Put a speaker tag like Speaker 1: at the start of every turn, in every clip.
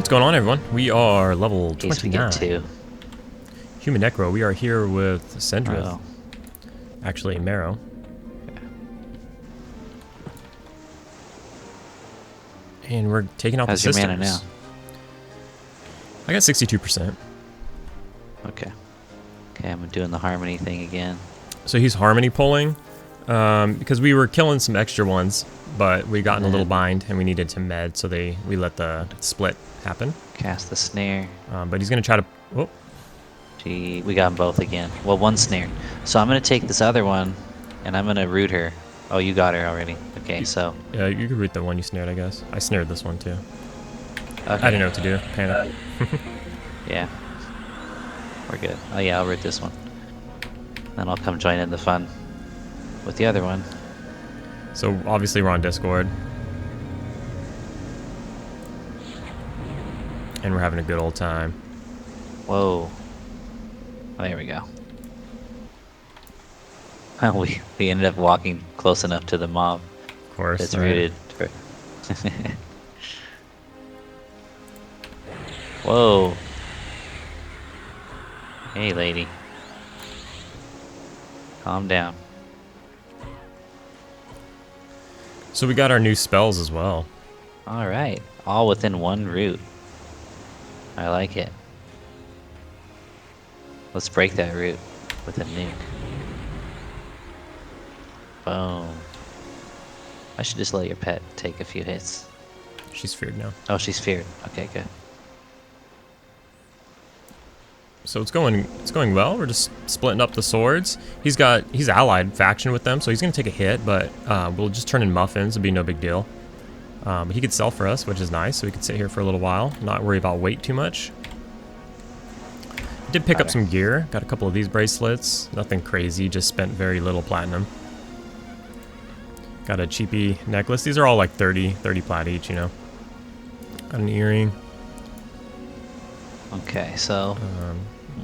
Speaker 1: What's going on, everyone? We are level
Speaker 2: In case we get
Speaker 1: 29.
Speaker 2: two.
Speaker 1: Human Necro. We are here with Sendrith.
Speaker 2: Oh.
Speaker 1: Actually, Marrow. And we're taking out
Speaker 2: How's
Speaker 1: the
Speaker 2: your
Speaker 1: sisters.
Speaker 2: mana now?
Speaker 1: I got 62%.
Speaker 2: Okay. Okay, I'm doing the harmony thing again.
Speaker 1: So he's harmony pulling because we were killing some extra ones, but we got in a little bind and we needed to med, so we let the split happen.
Speaker 2: Cast the snare.
Speaker 1: But he's gonna try to. Oh,
Speaker 2: Gee, we got them both again. Well, one snare. So I'm gonna take this other one, and I'm gonna root her. Oh, you got her already. Okay, so.
Speaker 1: yeah, you could root the one you snared, I guess. I snared this one too.
Speaker 2: Okay.
Speaker 1: I didn't know what to do. Panic.
Speaker 2: Yeah. We're good. Oh yeah, I'll root this one. Then I'll come join in the fun with the other one.
Speaker 1: So obviously we're on Discord. And we're having a good old time.
Speaker 2: Whoa. Oh, there we go. We ended up walking close enough to the mob.
Speaker 1: Of course.
Speaker 2: It's
Speaker 1: right?
Speaker 2: rooted. Whoa. Hey, lady. Calm down.
Speaker 1: So we got our new spells as well.
Speaker 2: Alright. All within one route. I like it. Let's break that route with a nuke. Boom. I should just let your pet take a few hits.
Speaker 1: She's feared now.
Speaker 2: Oh, she's feared. Okay, good.
Speaker 1: So it's going well. We're just splitting up the swords. He's allied faction with them, so he's gonna take a hit, but we'll just turn in muffins. It'll be no big deal. But he could sell for us, which is nice, so we could sit here for a little while, not worry about weight too much. Did pick up some gear. Got a couple of these bracelets. Nothing crazy. Just spent very little platinum. Got a cheapy necklace. These are all like 30 plat each, you know. Got an earring.
Speaker 2: Okay, so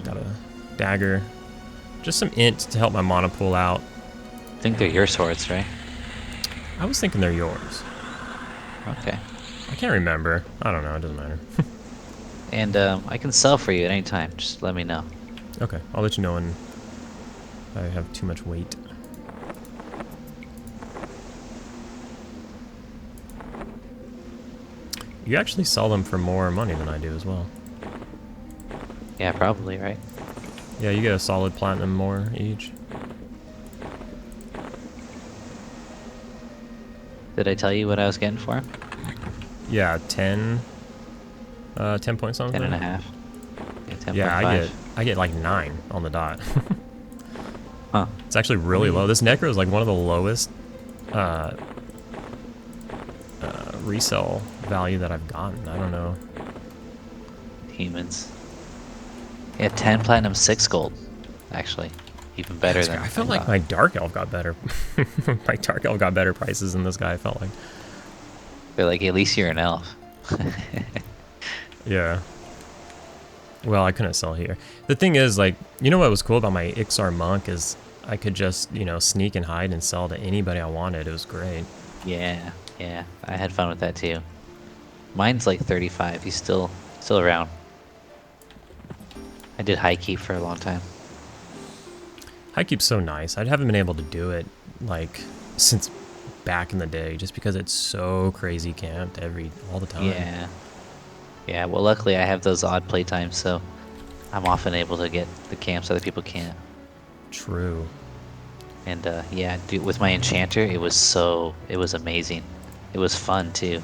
Speaker 1: Got a dagger. Just some int to help my mana pool out.
Speaker 2: I think they're your swords, right?
Speaker 1: I was thinking they're yours.
Speaker 2: Okay.
Speaker 1: I can't remember. I don't know. It doesn't matter.
Speaker 2: And I can sell for you at any time. Just let me know.
Speaker 1: Okay. I'll let you know when I have too much weight. You actually sell them for more money than I do as well.
Speaker 2: Yeah, probably, right?
Speaker 1: Yeah, you get a solid platinum more each.
Speaker 2: Did I tell you what I was getting for him?
Speaker 1: Yeah, 10 point something.
Speaker 2: 10 and a half. Yeah, 10.5.
Speaker 1: Yeah, I get like 9 on the dot.
Speaker 2: Huh.
Speaker 1: It's actually really low. This Necro is like one of the lowest resell value that I've gotten. I don't know.
Speaker 2: Humans. Yeah, 10 platinum, 6 gold. Actually, even better than
Speaker 1: I felt like my Dark Elf got better. My Dark Elf got better prices than this guy, I felt like.
Speaker 2: But like, at least you're an elf.
Speaker 1: Yeah. Well, I couldn't sell here. The thing is, like, you know what was cool about my Ixar Monk is I could just, you know, sneak and hide and sell to anybody I wanted. It was great.
Speaker 2: Yeah, yeah. I had fun with that too. Mine's like 35. He's still around. I did high keep for a long time.
Speaker 1: High Keep's so nice. I haven't been able to do it, like, since back in the day, just because it's so crazy camped all the time.
Speaker 2: Yeah. Yeah, well, luckily I have those odd playtimes, so I'm often able to get the camps other people can't.
Speaker 1: True.
Speaker 2: And yeah, dude, with my enchanter, it was amazing. It was fun too.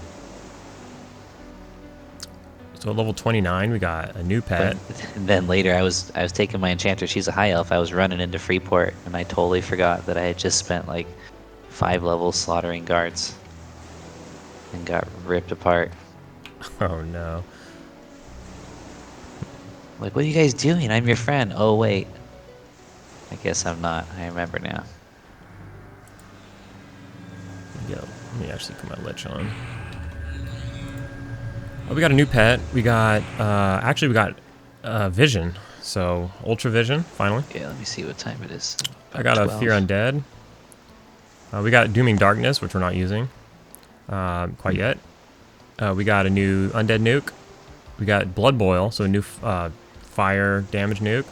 Speaker 1: So at level 29, we got a new pet.
Speaker 2: But then later, I was taking my enchanter. She's a high elf. I was running into Freeport, and I totally forgot that I had just spent like 5 levels slaughtering guards, and got ripped apart.
Speaker 1: Oh no.
Speaker 2: Like, what are you guys doing? I'm your friend. Oh wait, I guess I'm not. I remember now.
Speaker 1: Yo, let me actually put my lich on. Oh, we got a new pet. We got, actually we got Vision. So, Ultra Vision, finally.
Speaker 2: Yeah, let me see what time it is.
Speaker 1: I got
Speaker 2: 12.
Speaker 1: a Fear Undead. We got Dooming Darkness, which we're not using quite yet. We got a new Undead Nuke. We got Blood Boil, so a new fire damage nuke.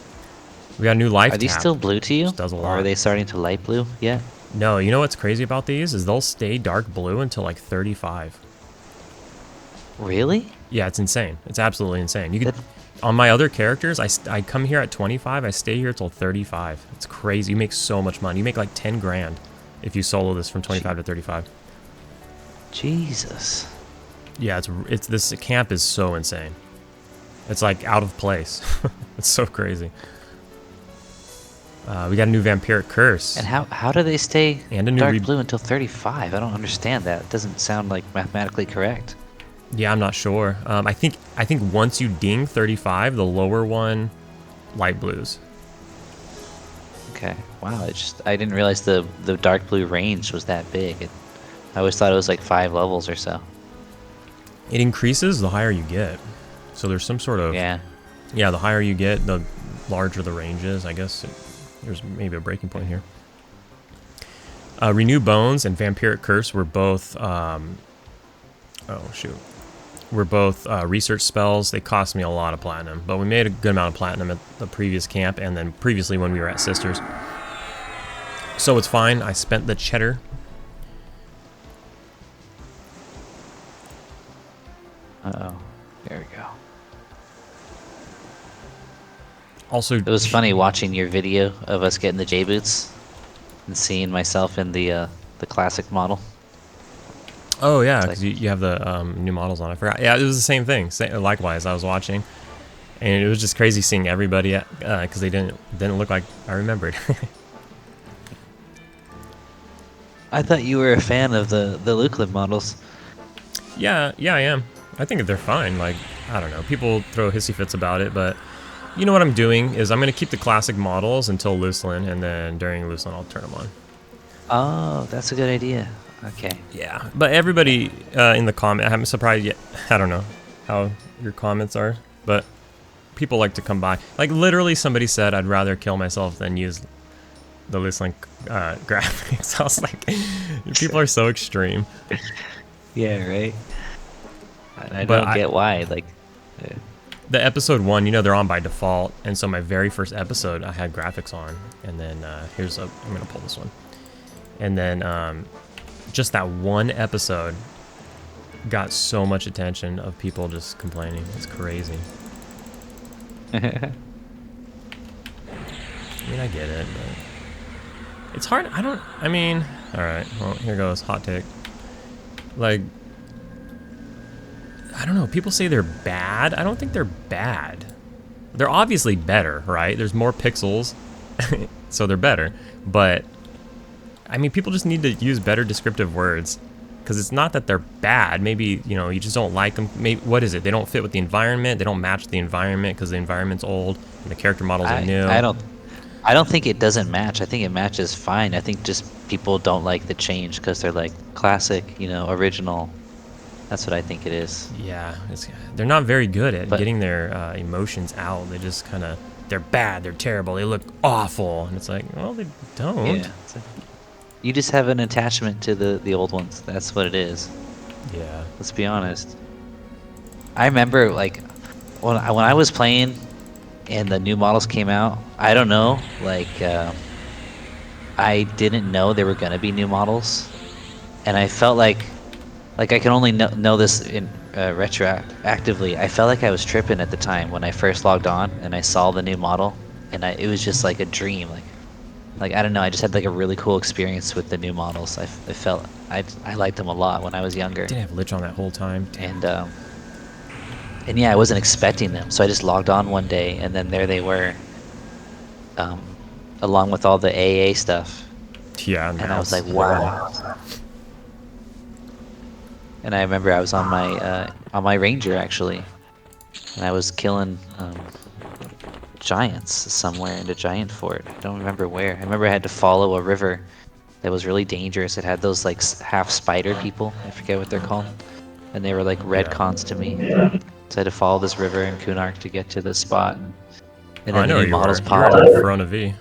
Speaker 1: We got a new life
Speaker 2: Are these
Speaker 1: tap,
Speaker 2: still blue to you?
Speaker 1: which does a
Speaker 2: Or
Speaker 1: lot.
Speaker 2: are they starting to light blue yet?
Speaker 1: No, you know what's crazy about these is they'll stay dark blue until like 35.
Speaker 2: Really?
Speaker 1: Yeah, it's insane. It's absolutely insane. You could, on my other characters, I come here at 25, I stay here till 35. It's crazy. You make so much money. You make like 10 grand if you solo this from 25 to 35.
Speaker 2: Jesus.
Speaker 1: Yeah, it's this camp is so insane. It's like out of place. It's so crazy. We got a new Vampiric Curse.
Speaker 2: And how do they stay
Speaker 1: And a new
Speaker 2: dark blue until 35? I don't understand that. It doesn't sound like mathematically correct.
Speaker 1: Yeah, I'm not sure. I think once you ding 35, the lower one light blues.
Speaker 2: Okay. Wow. I didn't realize the dark blue range was that big. I always thought it was like 5 levels or so.
Speaker 1: It increases the higher you get. So there's some sort of
Speaker 2: Yeah.
Speaker 1: Yeah, the higher you get, the larger the range is. I guess there's maybe a breaking point here. Renew Bones and Vampiric Curse were both were both research spells. They cost me a lot of platinum, but we made a good amount of platinum at the previous camp and then previously when we were at Sisters. So it's fine. I spent the cheddar.
Speaker 2: Uh-oh. There we go.
Speaker 1: Also,
Speaker 2: It was funny watching your video of us getting the J-boots and seeing myself in the classic model.
Speaker 1: oh yeah,
Speaker 2: It's
Speaker 1: because
Speaker 2: like-
Speaker 1: you have the new models on. I forgot. Yeah, it was the same thing. Likewise, I was watching, and it was just crazy seeing everybody because they didn't look like I remembered.
Speaker 2: I thought you were a fan of the Luclid models.
Speaker 1: Yeah, I am. I think they're fine. Like, I don't know. People throw hissy fits about it, but you know what I'm doing is I'm going to keep the classic models until Lucelyn, and then during Lucelyn I'll turn them on.
Speaker 2: Oh, that's a good idea. Okay.
Speaker 1: Yeah, but everybody in the comment, I'm surprised yet. I don't know how your comments are, but people like to come by. Like, literally somebody said, I'd rather kill myself than use the Lucelyn graphics. I was like, people are so extreme.
Speaker 2: Yeah, right. I
Speaker 1: But
Speaker 2: don't get why. Like,
Speaker 1: The episode 1, you know, they're on by default, and so my very first episode I had graphics on, and then I'm gonna pull this one, and then just that one episode got so much attention of people just complaining. It's crazy. I mean, I get it, but it's hard. I mean, all right. Well, here goes hot take. Like, I don't know. People say they're bad. I don't think they're bad. They're obviously better, right? There's more pixels, so they're better. But, I mean, people just need to use better descriptive words. Because it's not that they're bad. Maybe, you know, you just don't like them. Maybe, what is it? They don't fit with the environment. They don't match the environment because the environment's old and the character models are new.
Speaker 2: I don't think it doesn't match. I think it matches fine. I think just people don't like the change because they're like classic, you know, original. That's what I think it is.
Speaker 1: Yeah, they're not very good at getting their emotions out. They just kind of, they're bad, they're terrible, they look awful. And it's like, well, they don't.
Speaker 2: Yeah. You just have an attachment to the old ones. That's what it is.
Speaker 1: Yeah.
Speaker 2: Let's be honest. I remember, like, when I was playing and the new models came out, I don't know, like, I didn't know there were going to be new models. And I felt like I can only know this in retroactively. I felt like I was tripping at the time when I first logged on and I saw the new model, and it was just like a dream. Like I don't know. I just had like a really cool experience with the new models. I felt I liked them a lot when I was younger.
Speaker 1: Didn't have Lich on that whole time.
Speaker 2: And yeah, I wasn't expecting them, so I just logged on one day, and then there they were, along with all the AA stuff.
Speaker 1: Yeah,
Speaker 2: and I was like, wow. And I remember I was on my ranger actually, and I was killing giants somewhere in the giant fort. I don't remember where. I remember I had to follow a river that was really dangerous. It had those like half spider people. I forget what they're called, and they were like red cons to me. So I had to follow this river in Kunark to get to the spot. And then
Speaker 1: I know
Speaker 2: the new models popped
Speaker 1: up.
Speaker 2: up.
Speaker 1: Verona V.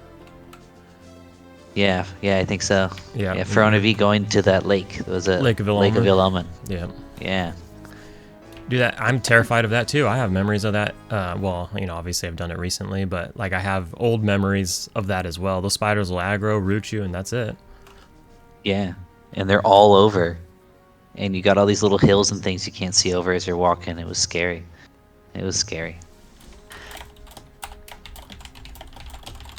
Speaker 2: Yeah, I think so.
Speaker 1: Yeah.
Speaker 2: Verona V going to that lake. It was a
Speaker 1: Lake of
Speaker 2: Lake of Illumin.
Speaker 1: Yeah.
Speaker 2: Yeah.
Speaker 1: Dude, I'm terrified of that too. I have memories of that. Well, you know, obviously I've done it recently, but like I have old memories of that as well. Those spiders will aggro, root you, and that's it.
Speaker 2: Yeah, and they're all over, and you got all these little hills and things you can't see over as you're walking. It was scary. It was scary.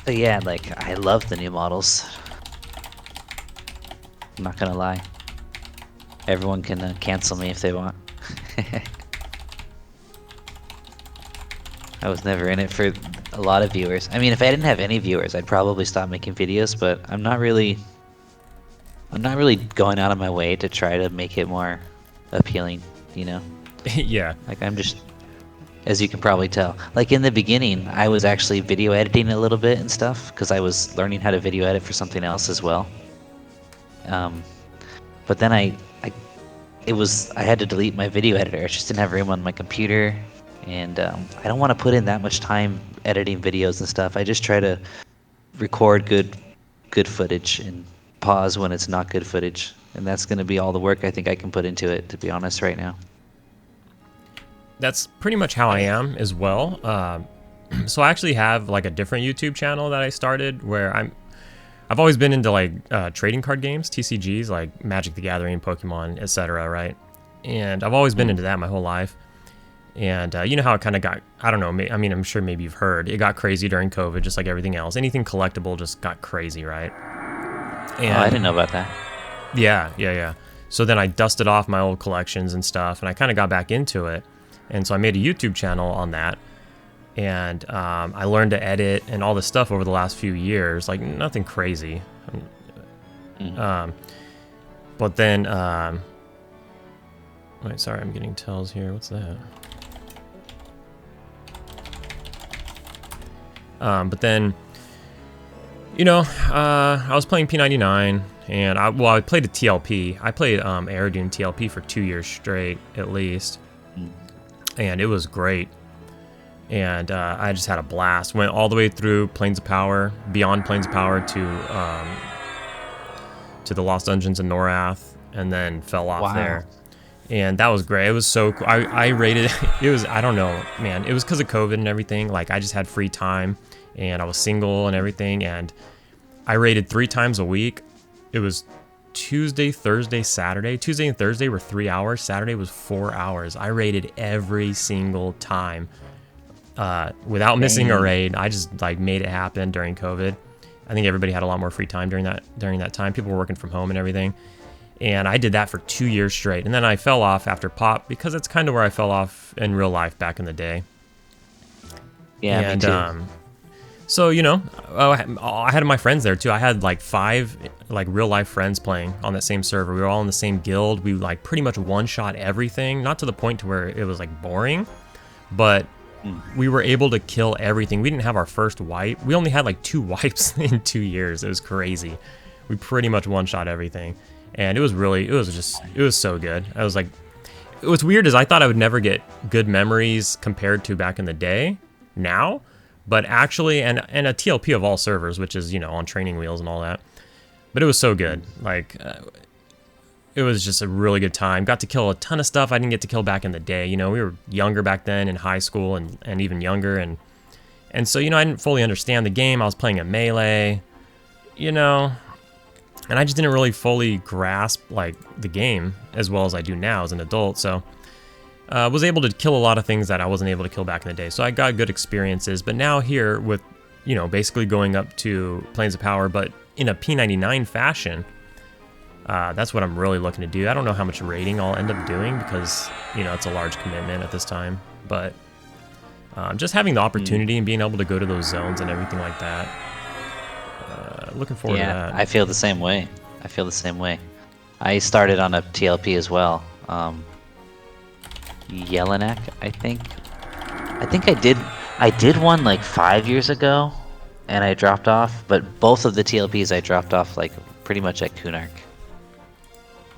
Speaker 2: But yeah, like I love the new models. I'm not gonna lie. Everyone can cancel me if they want. I was never in it for a lot of viewers. I mean, if I didn't have any viewers, I'd probably stop making videos, but I'm not really going out of my way to try to make it more appealing, you know?
Speaker 1: Yeah.
Speaker 2: Like I'm just, as you can probably tell, like in the beginning, I was actually video editing a little bit and stuff because I was learning how to video edit for something else as well. But then I had to delete my video editor. I just didn't have room on my computer, and I don't want to put in that much time editing videos and stuff. I just try to record good footage and pause when it's not good footage, and that's going to be all the work I think I can put into it, to be honest, right now.
Speaker 1: That's pretty much how I am as well. So I actually have like a different YouTube channel that I started where I've always been into like trading card games, TCGs, like Magic the Gathering, Pokemon, etc., right? And I've always been into that my whole life. And you know how it kind of got, I don't know, I mean, I'm sure maybe you've heard, it got crazy during COVID, just like everything else. Anything collectible just got crazy, right? And,
Speaker 2: I didn't know about that.
Speaker 1: Yeah. So then I dusted off my old collections and stuff, and I kind of got back into it. And so I made a YouTube channel on that. And I learned to edit and all this stuff over the last few years, like nothing crazy. But then, wait, sorry, I'm getting tells here. What's that? But then, you know, I was playing P99, and I played a TLP. I played Aerodune TLP for 2 years straight, at least, and it was great. And I just had a blast. Went all the way through Plains of Power, beyond Plains of Power to the Lost Dungeons in Norath, and then fell off there. And that was great. It was so cool. I rated it was, I don't know, man. It was because of COVID and everything. Like I just had free time, and I was single and everything. And I rated 3 times a week. It was Tuesday, Thursday, Saturday. Tuesday and Thursday were 3 hours. Saturday was 4 hours. I rated every single time. Without missing a raid. I just like made it happen during COVID. I think everybody had a lot more free time during that time. People were working from home and everything. And I did that for 2 years straight. And then I fell off after Pop because it's kind of where I fell off in real life back in the day.
Speaker 2: Yeah,
Speaker 1: and,
Speaker 2: me too.
Speaker 1: So, you know, I had my friends there too. I had like 5 like real life friends playing on that same server. We were all in the same guild. We like pretty much one-shot everything. Not to the point to where it was like boring, but we were able to kill everything. We didn't have our first wipe. We only had like 2 wipes in 2 years. It was crazy. We pretty much one-shot everything. And it was so good. I was like, what's weird is I thought I would never get good memories compared to back in the day now, but actually, and a TLP of all servers, which is, you know, on training wheels and all that. But it was so good. Like, it was just a really good time. Got to kill a ton of stuff I didn't get to kill back in the day. You know, we were younger back then in high school and even younger. And so, you know, I didn't fully understand the game. I was playing a melee, you know, and I just didn't really fully grasp like the game as well as I do now as an adult. So I was able to kill a lot of things that I wasn't able to kill back in the day. So I got good experiences. But now here with, you know, basically going up to Plains of Power, but in a P99 fashion, that's what I'm really looking to do. I don't know how much raiding I'll end up doing because, you know, it's a large commitment at this time. But just having the opportunity and being able to go to those zones and everything like that, looking forward to that.
Speaker 2: I feel the same way. I started on a TLP as well. Jelinek, I think I did one like 5 years ago, and I dropped off. But both of the TLPs I dropped off like pretty much at Kunark.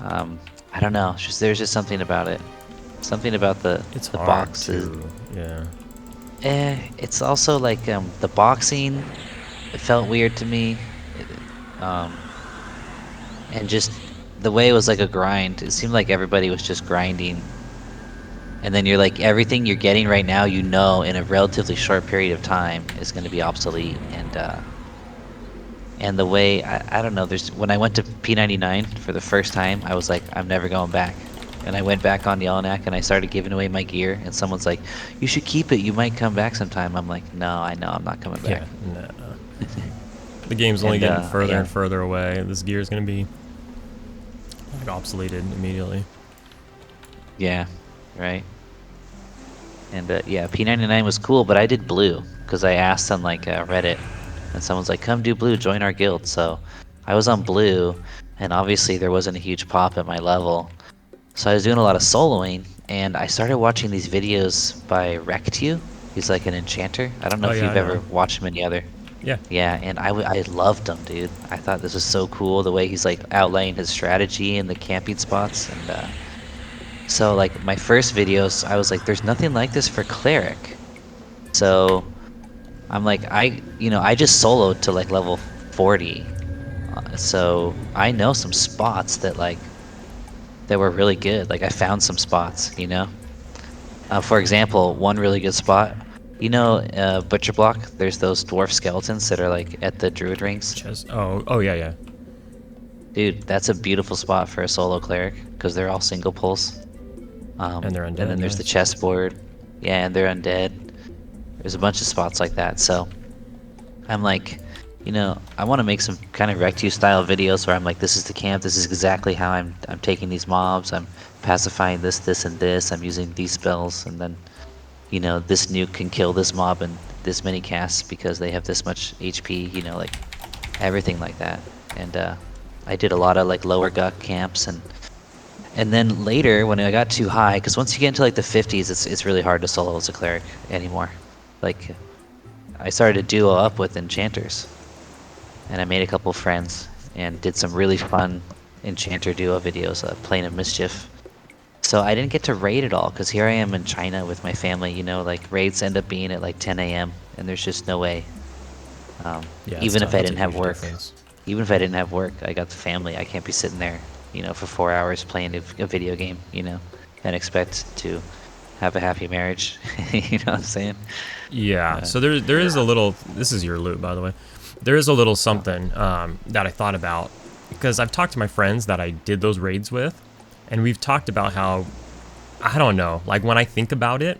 Speaker 2: I don't know. There's just something about it. Something about the boxes.
Speaker 1: Yeah.
Speaker 2: It's also like the boxing. It felt weird to me. And just the way it was like a grind. It seemed like everybody was just grinding And then you're like, everything you're getting right now, you know, in a relatively short period of time is going to be obsolete. And the way, I don't know, there's when I went to P99 for the first time, I was like, I'm never going back. And I went back on Yellow and I started giving away my gear. And someone's like, you should keep it. You might come back sometime. I'm like, no, I know I'm not coming back.
Speaker 1: Yeah, no. The game's only getting further and further away. This gear is going to be like obsoleted immediately.
Speaker 2: Yeah, right. And yeah, P99 was cool, but I did blue because I asked on like Reddit, and someone's like, "Come do blue, join our guild." So I was on blue, and obviously there wasn't a huge pop at my level, so I was doing a lot of soloing, and I started watching these videos by Rectu. He's like an enchanter. I don't know if you've ever watched him any other.
Speaker 1: Yeah.
Speaker 2: Yeah, and I loved him, dude. I thought this was so cool the way he's like outlaying his strategy and the camping spots, and so like my first videos, I was like, there's nothing like this for cleric. So I'm like, I just soloed to like level 40. So I know some spots that like that were really good. Like I found some spots, you know. For example, one really good spot. You know, Butcher Block. There's those dwarf skeletons that are like at the druid rings.
Speaker 1: Oh yeah, yeah.
Speaker 2: Dude, that's a beautiful spot for a solo cleric because they're all single pulls.
Speaker 1: And they're undead.
Speaker 2: And then there's the chessboard. Yeah, and they're undead. There's a bunch of spots like that. So I'm like, you know, I want to make some kind of Rectu style videos where I'm like, this is the camp. This is exactly how I'm taking these mobs. I'm pacifying this, this, and this. I'm using these spells, and then, you know, this nuke can kill this mob in this many casts because they have this much HP. You know, like everything like that. And I did a lot of like lower guck camps and then later, when I got too high, because once you get into like the 50s, it's really hard to solo as a cleric anymore. Like, I started to duo up with enchanters, and I made a couple friends and did some really fun enchanter duo videos, Plane of Mischief. So I didn't get to raid at all, because here I am in China with my family. You know, like raids end up being at like 10 a.m. and there's just no way. Even if I didn't have work, I got the family. I can't be sitting there, you know, for 4 hours playing a video game, you know, and expect to have a happy marriage. You know what I'm saying?
Speaker 1: Yeah. So there is a little. This is your loot, by the way. There is a little something that I thought about, because I've talked to my friends that I did those raids with, and we've talked about how, I don't know, like when I think about it,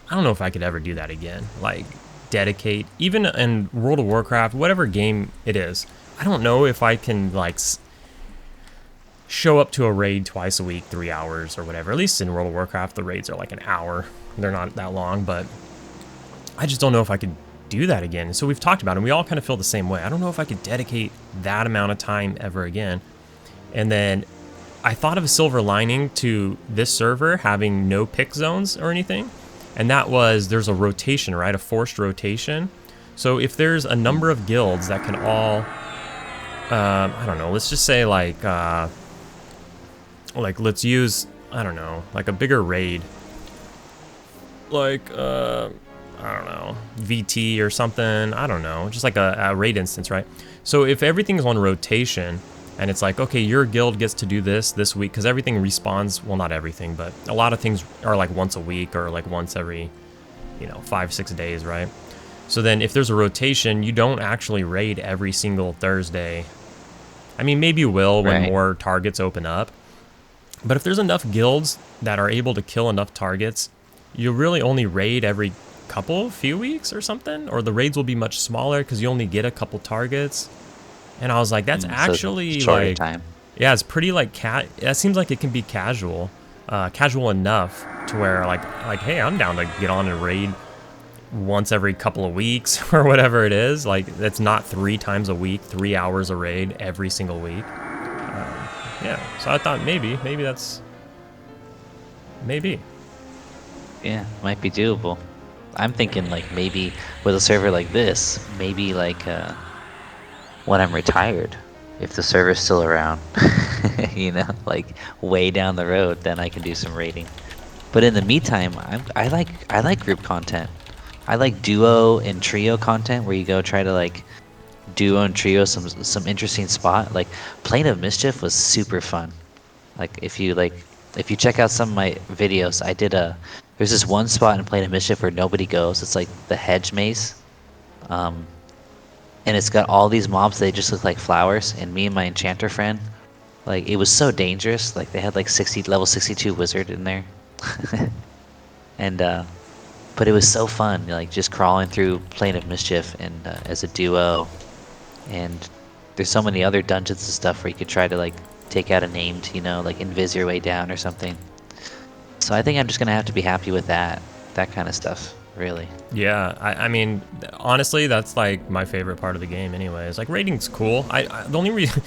Speaker 1: I don't know if I could ever do that again. Like dedicate, even in World of Warcraft, whatever game it is, I don't know if I can like show up to a raid twice a week, 3 hours or whatever. At least in World of Warcraft, the raids are like an hour. They're not that long, but I just don't know if I could do that again. So we've talked about it, and we all kind of feel the same way. I don't know if I could dedicate that amount of time ever again. And then I thought of a silver lining to this server having no pick zones or anything, and that was there's a rotation, right? A forced rotation. So if there's a number of guilds that can all, I don't know, let's just say like let's use, I don't know, like a bigger raid, like I don't know, VT or something, I don't know, just like a raid instance, right? So if everything's on rotation and it's like, okay, your guild gets to do this week, because everything respawns, well, not everything, but a lot of things are like once a week or like once every, you know, 5-6 days, right? So then if there's a rotation, you don't actually raid every single Thursday. I mean, maybe you will when more targets open up, but if there's enough guilds that are able to kill enough targets, you really only raid every few weeks or something, or the raids will be much smaller because you only get a couple targets. And I was like, that's actually like time. Yeah, it's pretty like that seems like it can be casual enough to where like hey, I'm down to get on and raid once every couple of weeks or whatever it is. Like that's not 3 times a week, 3 hours a raid every single week. Yeah, so I thought maybe that's
Speaker 2: yeah, might be doable. I'm thinking like maybe with a server like this, maybe like when I'm retired, if the server's still around, you know, like way down the road, then I can do some raiding. But in the meantime, I like group content. I like duo and trio content where you go try to like duo and trio some interesting spot. Like Plane of Mischief was super fun. Like if you check out some of my videos, I did There's this one spot in Plane of Mischief where nobody goes. It's like the hedge maze. Um, and it's got all these mobs. They just look like flowers. And me and my enchanter friend, like, it was so dangerous. Like, they had like level 62 wizard in there. And, but it was so fun, like, just crawling through Plane of Mischief and as a duo. And there's so many other dungeons and stuff where you could try to, like, take out a named, like, invis your way down or something. So I think I'm just gonna have to be happy with that kind of stuff, really.
Speaker 1: Yeah, I mean, honestly, that's like my favorite part of the game. Anyways, like raiding's cool. The only reason,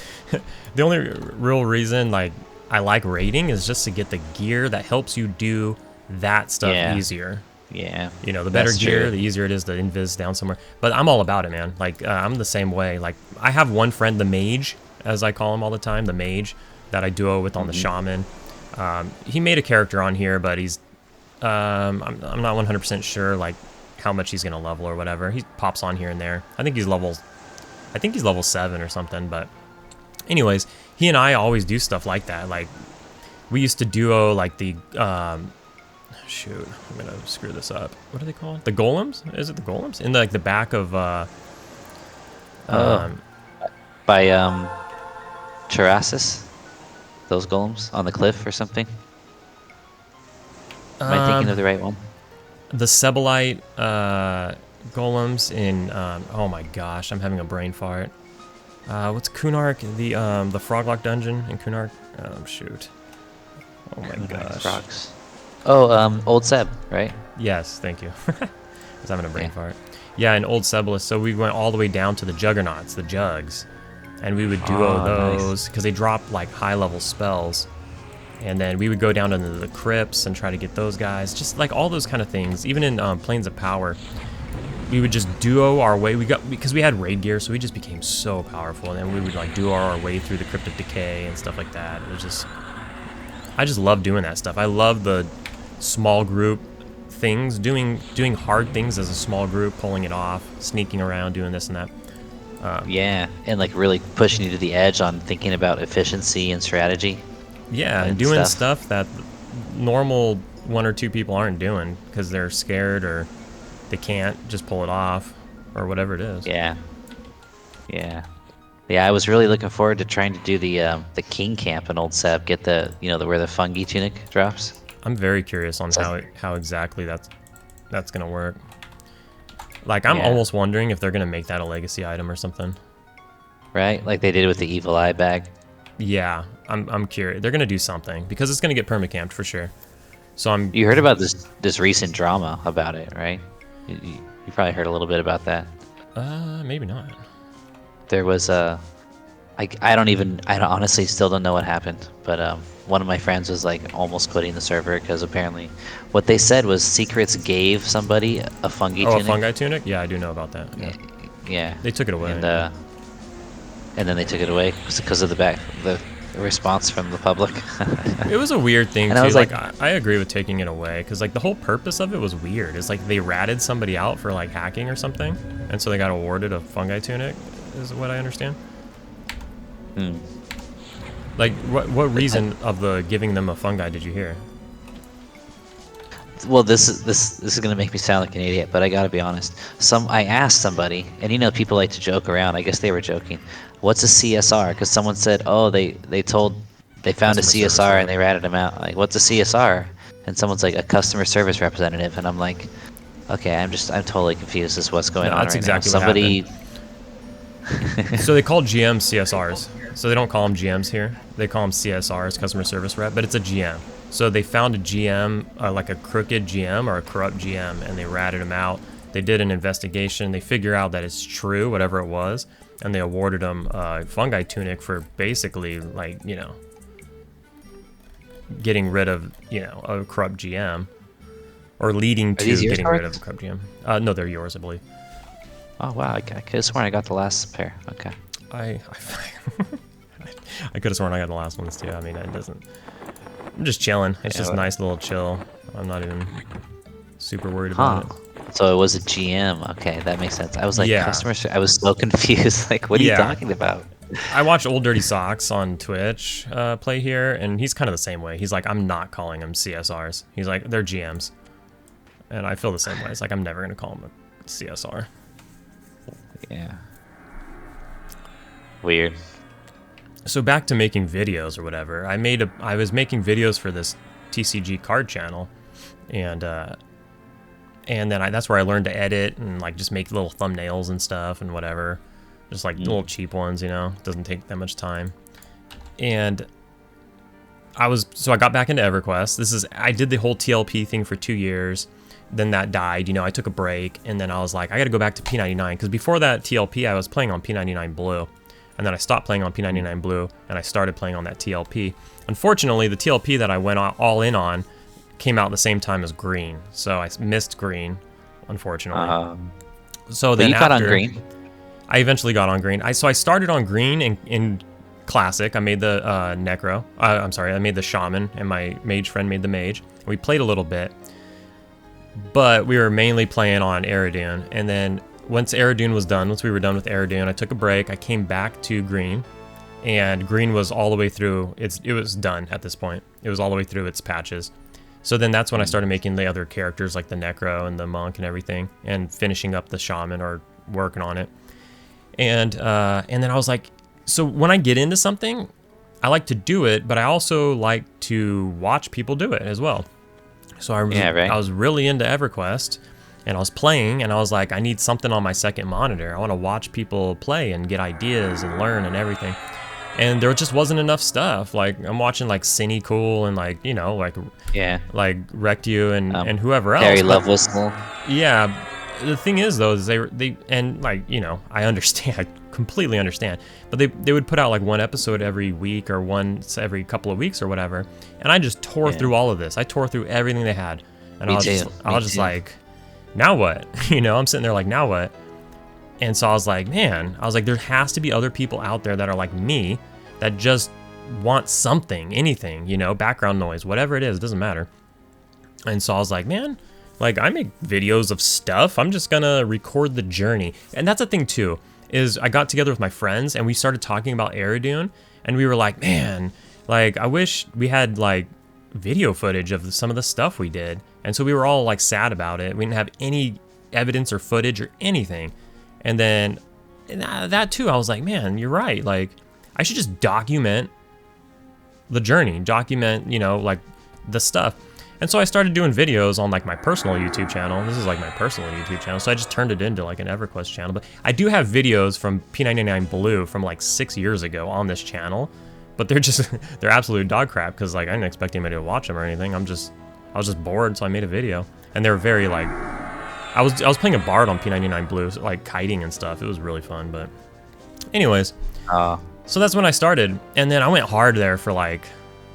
Speaker 1: the only real reason like I like raiding is just to get the gear that helps you do that stuff easier.
Speaker 2: Yeah.
Speaker 1: The better gear, the easier it is to invis down somewhere. But I'm all about it, man. Like I'm the same way. Like I have one friend, the mage, as I call him all the time, the mage that I duo with on the shaman. He made a character on here, but he's I'm not 100% sure like how much he's gonna level or whatever. He pops on here and there. I think he's level 7 or something. But anyways, he and I always do stuff like that. Like we used to duo like the shoot, I'm gonna screw this up. What are they called? The golems? Is it the golems? In the back of
Speaker 2: by Charasis? Those golems on the cliff or something? Am I thinking of the right one?
Speaker 1: The Sebelite golems in oh my gosh, I'm having a brain fart. What's Kunark? The Froglock dungeon in Kunark? Shoot. Oh my gosh.
Speaker 2: Frogs. Oh, Old Seb, right?
Speaker 1: Yes, thank you. I was having a brain fart. Yeah, in Old Sebulus. So we went all the way down to the Juggernauts, the Jugs, and we would duo those because they drop like high-level spells. And then we would go down into the crypts and try to get those guys. Just like all those kind of things. Even in Plains of Power, we would just duo our way. Because we had raid gear, so we just became so powerful. And then we would like duo our way through the Crypt of Decay and stuff like that. It was just, I just love doing that stuff. I love the small group things, doing hard things as a small group, pulling it off, sneaking around, doing this and that.
Speaker 2: Yeah, and like really pushing you to the edge on thinking about efficiency and strategy.
Speaker 1: Yeah, and doing stuff that normal 1 or 2 people aren't doing because they're scared or they can't just pull it off or whatever it is.
Speaker 2: Yeah. I was really looking forward to trying to do the King Camp in Old Seb, get the where the fungi tunic drops.
Speaker 1: I'm very curious on how exactly that's gonna work. Like I'm almost wondering if they're gonna make that a legacy item or something.
Speaker 2: Right, like they did with the Evil Eye bag.
Speaker 1: Yeah, I'm curious. They're gonna do something because it's gonna get permacamped for sure. So
Speaker 2: You heard about this recent drama about it, right? You probably heard a little bit about that.
Speaker 1: Maybe not.
Speaker 2: There was I honestly still don't know what happened, but one of my friends was like almost quitting the server because apparently what they said was Secrets gave somebody a fungi tunic.
Speaker 1: Oh, a fungi tunic? Yeah, I do know about that.
Speaker 2: Yeah.
Speaker 1: They took it away.
Speaker 2: And then they took it away because of the response from the public.
Speaker 1: It was a weird thing
Speaker 2: and
Speaker 1: too.
Speaker 2: I was like,
Speaker 1: I agree with taking it away because like the whole purpose of it was weird. It's like they ratted somebody out for like hacking or something, and so they got awarded a fungi tunic. Is what I understand. Like what reason of the giving them a fungi did you hear?
Speaker 2: Well, this is gonna make me sound like an idiot, but I gotta be honest. I asked somebody, and people like to joke around. I guess they were joking. What's a CSR? Because someone said, oh, they found a CSR and they ratted them out. Like, what's a CSR? And someone's like, a customer service representative, and I'm like, okay, I'm totally confused as to what's going on
Speaker 1: that's
Speaker 2: right
Speaker 1: exactly
Speaker 2: now. Somebody.
Speaker 1: So they call GMs CSRs. So they don't call them GMs here. They call them CSRs, customer service rep, but it's a GM. So they found a GM, like a crooked GM or a corrupt GM, and they ratted him out. They did an investigation. They figure out that it's true, whatever it was, and they awarded him a fungi tunic for basically, like, getting rid of, a corrupt GM, or leading to getting rid of a corrupt GM. No, they're yours, I believe.
Speaker 2: Oh wow! I could have sworn I got the last pair. Okay.
Speaker 1: I could have sworn I got the last ones too. I mean, it doesn't. I'm just chilling. It's just a nice little chill. I'm not even super worried about it.
Speaker 2: So it was a GM. Okay, that makes sense. I was like, I was so confused. Like, what are you talking about?
Speaker 1: I watch Old Dirty Socks on Twitch play here, and he's kind of the same way. He's like, I'm not calling them CSRs. He's like, they're GMs. And I feel the same way. It's like I'm never gonna call him a CSR.
Speaker 2: Yeah. Weird.
Speaker 1: So back to making videos or whatever. I was making videos for this TCG card channel, and then that's where I learned to edit and like just make little thumbnails and stuff and whatever, just like little cheap ones, you know. Doesn't take that much time. And I got back into EverQuest. I did the whole TLP thing for 2 years. Then that died, you know. I took a break, and then I was like, I got to go back to P99 because before that TLP, I was playing on P99 Blue. And then I stopped playing on P99 Blue, and I started playing on that TLP. Unfortunately, the TLP that I went all in on came out at the same time as Green, so I missed Green, unfortunately. So then
Speaker 2: you got on Green?
Speaker 1: I eventually got on Green. So I started on Green in Classic. I made the Necro. I'm sorry, I made the Shaman, and my mage friend made the Mage. We played a little bit, but we were mainly playing on Aerodune, and then once we were done with Aerodune, I took a break. I came back to Green, and Green was all the way through. It was done at this point. It was all the way through its patches. So then that's when I started making the other characters like the Necro and the Monk and everything, and finishing up the Shaman or working on it. And then I was like, so when I get into something, I like to do it, but I also like to watch people do it as well. So I was really into EverQuest. And I was playing, and I was like, I need something on my second monitor. I want to watch people play and get ideas and learn and everything. And there just wasn't enough stuff. Like, I'm watching, like, Cinny Cool and, like, you know, like Rectu and whoever else.
Speaker 2: Harry Love Whistle.
Speaker 1: Yeah. The thing is, though, is they and, like, you know, I understand. I completely understand. But they would put out, like, one episode every week or once every couple of weeks or whatever. And I just tore through all of this. I tore through everything they had. And I was just like, now what? You know, I'm sitting there like, now what? And so I was like, man, there has to be other people out there that are like me that just want something, anything, you know, background noise, whatever it is, it doesn't matter. And so I was like, man, like I make videos of stuff. I'm just gonna record the journey. And that's the thing too, is I got together with my friends and we started talking about Aerodune, and we were like, man, like I wish we had like video footage of some of the stuff we did. And so we were all like sad about it. We didn't have any evidence or footage or anything. And then that too, I was like, man, you're right. Like I should just document the journey, document, you know, like the stuff. And so I started doing videos on like my personal YouTube channel. This is like my personal YouTube channel. So I just turned it into like an EverQuest channel. But I do have videos from P99 Blue from like 6 years ago on this channel. But they're absolute dog crap because like I didn't expect anybody to watch them or anything. I was just bored, so I made a video. And they were very like, I was playing a bard on P99 Blue, so, like kiting and stuff. It was really fun. But anyways, so that's when I started. And then I went hard there for like,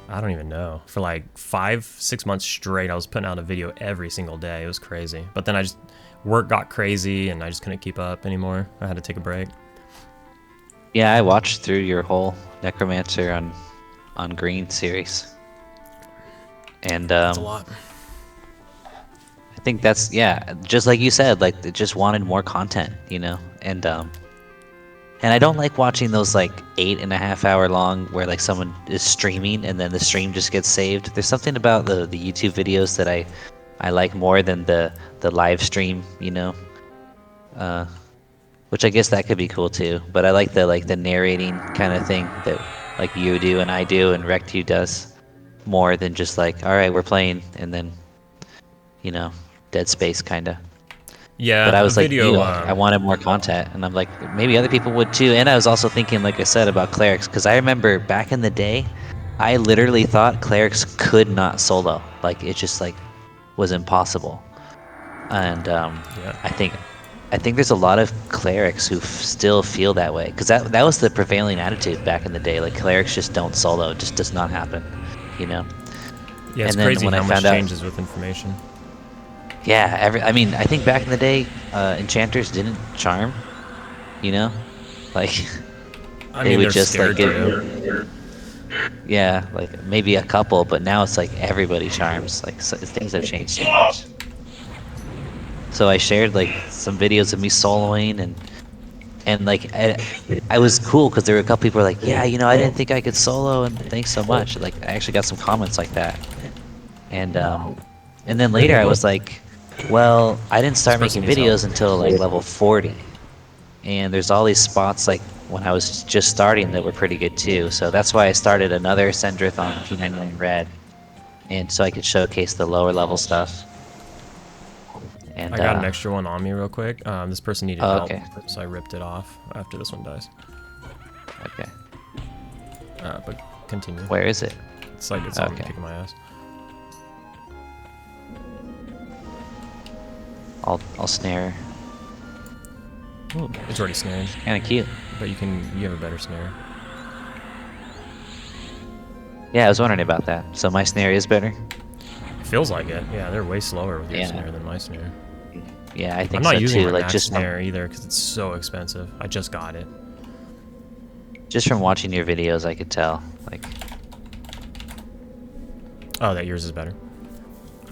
Speaker 1: I don't even know, for like 5-6 months straight. I was putting out a video every single day. It was crazy. But then work got crazy and I just couldn't keep up anymore. I had to take a break.
Speaker 2: Yeah, I watched through your whole Necromancer on Green series. And
Speaker 1: that's a lot.
Speaker 2: I think that's, just like you said, like they just wanted more content, you know. And I don't like watching those like 8.5 hour long where like someone is streaming and then the stream just gets saved. There's something about the YouTube videos that I like more than the live stream, you know. Which I guess that could be cool too. But I like the narrating kind of thing that like you do and I do and Rectu does, more than just like, all right, we're playing and then, you know, Dead Space kind of.
Speaker 1: Yeah.
Speaker 2: But I was like, I wanted more content, and I'm like, maybe other people would too. And I was also thinking, like I said, about clerics, because I remember back in the day, I literally thought clerics could not solo. Like it just like was impossible. And I think there's a lot of clerics who still feel that way, because that was the prevailing attitude back in the day. Like clerics just don't solo, it just does not happen, you know.
Speaker 1: Yeah, it's crazy how much changes with information.
Speaker 2: Yeah, I mean, I think back in the day, enchanters didn't charm, you know, like they would just like yeah, like maybe a couple, but now it's like everybody charms. Like things have changed so much. So I shared like some videos of me soloing, and like I was cool because there were a couple people who were like, yeah, you know, I didn't think I could solo, and thanks so much. Like I actually got some comments like that, and then later I was like, Well, I didn't start
Speaker 1: person
Speaker 2: making
Speaker 1: needs help.
Speaker 2: videos until like level 40. And there's all these spots like when I was just starting that were pretty good too. So that's why I started another Sendrith on P99 Red. And so I could showcase the lower level stuff. And
Speaker 1: I got an extra one on me real quick. This person needed
Speaker 2: oh,
Speaker 1: help,
Speaker 2: okay.
Speaker 1: so I ripped it off after this one dies.
Speaker 2: Okay.
Speaker 1: But continue.
Speaker 2: Where is it?
Speaker 1: It's like it's on
Speaker 2: Okay.
Speaker 1: kicking my ass.
Speaker 2: I'll snare. Ooh,
Speaker 1: It's already snared,
Speaker 2: kind of cute.
Speaker 1: but you have a better snare.
Speaker 2: Yeah, I was wondering about that. So my snare is better?
Speaker 1: It feels like it. Yeah, they're way slower with your
Speaker 2: Yeah.
Speaker 1: snare than my snare.
Speaker 2: Yeah, I
Speaker 1: I'm
Speaker 2: think
Speaker 1: not
Speaker 2: so
Speaker 1: using
Speaker 2: too.
Speaker 1: my
Speaker 2: Like
Speaker 1: max
Speaker 2: just
Speaker 1: snare either because it's so expensive. I just got it.
Speaker 2: just from watching your videos, I could tell. Like,
Speaker 1: Oh, that yours is better.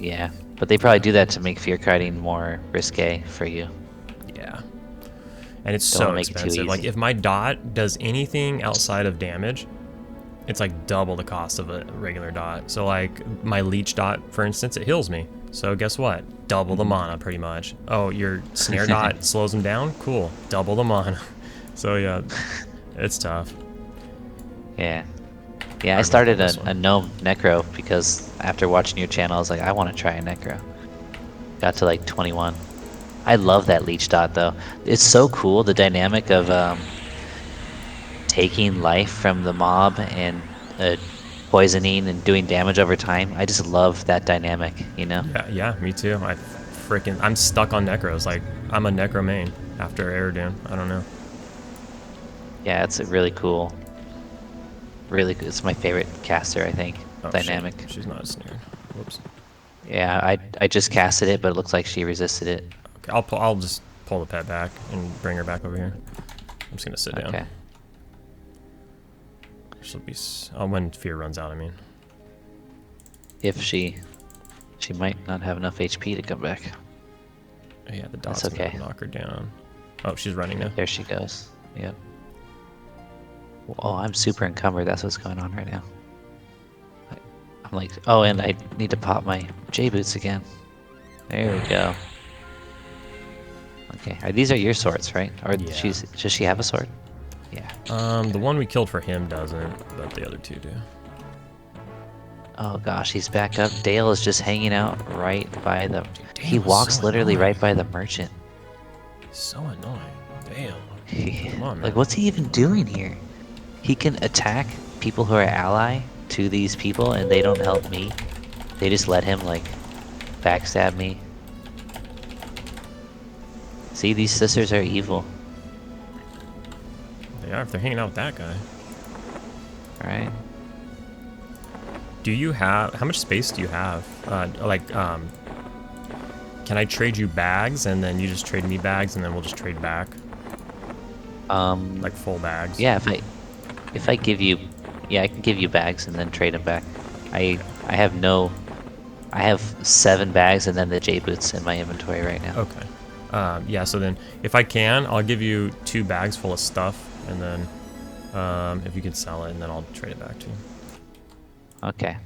Speaker 2: yeah, but they probably do that to make fear kiting more risque for you.
Speaker 1: Yeah. And it's
Speaker 2: Don't
Speaker 1: so
Speaker 2: wanna make it too
Speaker 1: expensive. Like
Speaker 2: easy.
Speaker 1: if my dot does anything outside of damage, it's like double the cost of a regular dot. So like my leech dot, for instance, it heals me. So guess what? Double the mana pretty much. Oh, your snare dot slows them down? Cool. Double the mana. So yeah, it's tough.
Speaker 2: Yeah. Yeah, I
Speaker 1: I'm
Speaker 2: started
Speaker 1: gonna pull
Speaker 2: a
Speaker 1: this
Speaker 2: gnome necro because after watching your channel, I was like, I want to try a necro. Got to like 21. I love that leech dot though. It's so cool, the dynamic of taking life from the mob and poisoning and doing damage over time. I just love that dynamic, you know?
Speaker 1: Yeah, me too. I'm stuck on necros. Like I'm a necro main after Aerodune. I don't know.
Speaker 2: Yeah, it's a really cool. Really good. It's my favorite caster, I think.
Speaker 1: Oh,
Speaker 2: Dynamic.
Speaker 1: shit. She's not snared. Whoops.
Speaker 2: Yeah, I just casted it, but it looks like she resisted it.
Speaker 1: Okay, I'll just pull the pet back and bring her back over here. I'm just gonna sit down.
Speaker 2: Okay.
Speaker 1: She'll be when fear runs out. I mean.
Speaker 2: If she might not have enough HP to come back.
Speaker 1: Yeah, the dot's
Speaker 2: That's okay.
Speaker 1: gonna knock her down. Oh, she's running now.
Speaker 2: There she goes. Yep. Oh, I'm super encumbered. That's what's going on right now. I'm like, oh, and I need to pop my J boots again. There we go. Okay, these are your swords, right? Or
Speaker 1: Yeah.
Speaker 2: does she have a sword? Yeah.
Speaker 1: The one we killed for him doesn't, but the other two do.
Speaker 2: Oh gosh, he's back up. Dale is just hanging out right by the. He
Speaker 1: Dale is
Speaker 2: walks
Speaker 1: so
Speaker 2: literally
Speaker 1: annoying.
Speaker 2: right by the merchant.
Speaker 1: So annoying. Damn. Come on, man.
Speaker 2: Like, what's he even doing here? He can attack people who are ally to these people, and they don't help me. They just let him like backstab me. See, these sisters are evil.
Speaker 1: They are if they're hanging out with that guy.
Speaker 2: All right.
Speaker 1: Do you have? How much space do you have? Can I trade you bags and then you just trade me bags and then we'll just trade back? Like full bags.
Speaker 2: Yeah, if I give you, yeah, I can give you bags and then trade them back. I have 7 bags and then the J boots in my inventory right now.
Speaker 1: Okay. Yeah. So then, if I can, I'll give you 2 bags full of stuff, and then if you can sell it, and then I'll trade it back to you.
Speaker 2: Okay.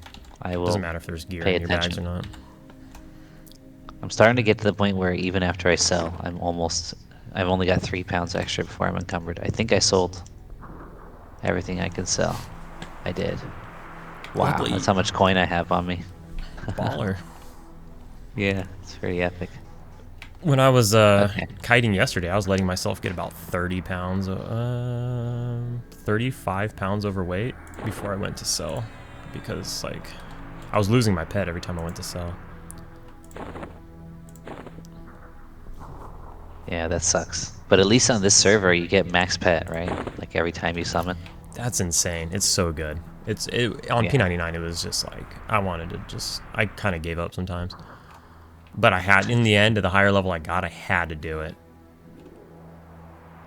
Speaker 2: I will.
Speaker 1: Doesn't matter if there's gear
Speaker 2: pay
Speaker 1: in your bags or
Speaker 2: attention.
Speaker 1: not.
Speaker 2: I'm starting to get to the point where even after I sell, I've only got 3 pounds extra before I'm encumbered. I think I sold everything I could sell. I did. Wow,
Speaker 1: Ugly.
Speaker 2: that's how much coin I have on me.
Speaker 1: Baller.
Speaker 2: Yeah, it's pretty epic.
Speaker 1: When I was
Speaker 2: Okay.
Speaker 1: kiting yesterday, I was letting myself get about 30 pounds, 35 pounds overweight before I went to sell, because like I was losing my pet every time I went to sell.
Speaker 2: Yeah, that sucks. But at least on this server, you get max pet, right? Like every time you summon.
Speaker 1: That's insane. It's so good. On
Speaker 2: Yeah.
Speaker 1: P99, it was just like I kind of gave up sometimes. But in the end, at the higher level I got, I had to do it.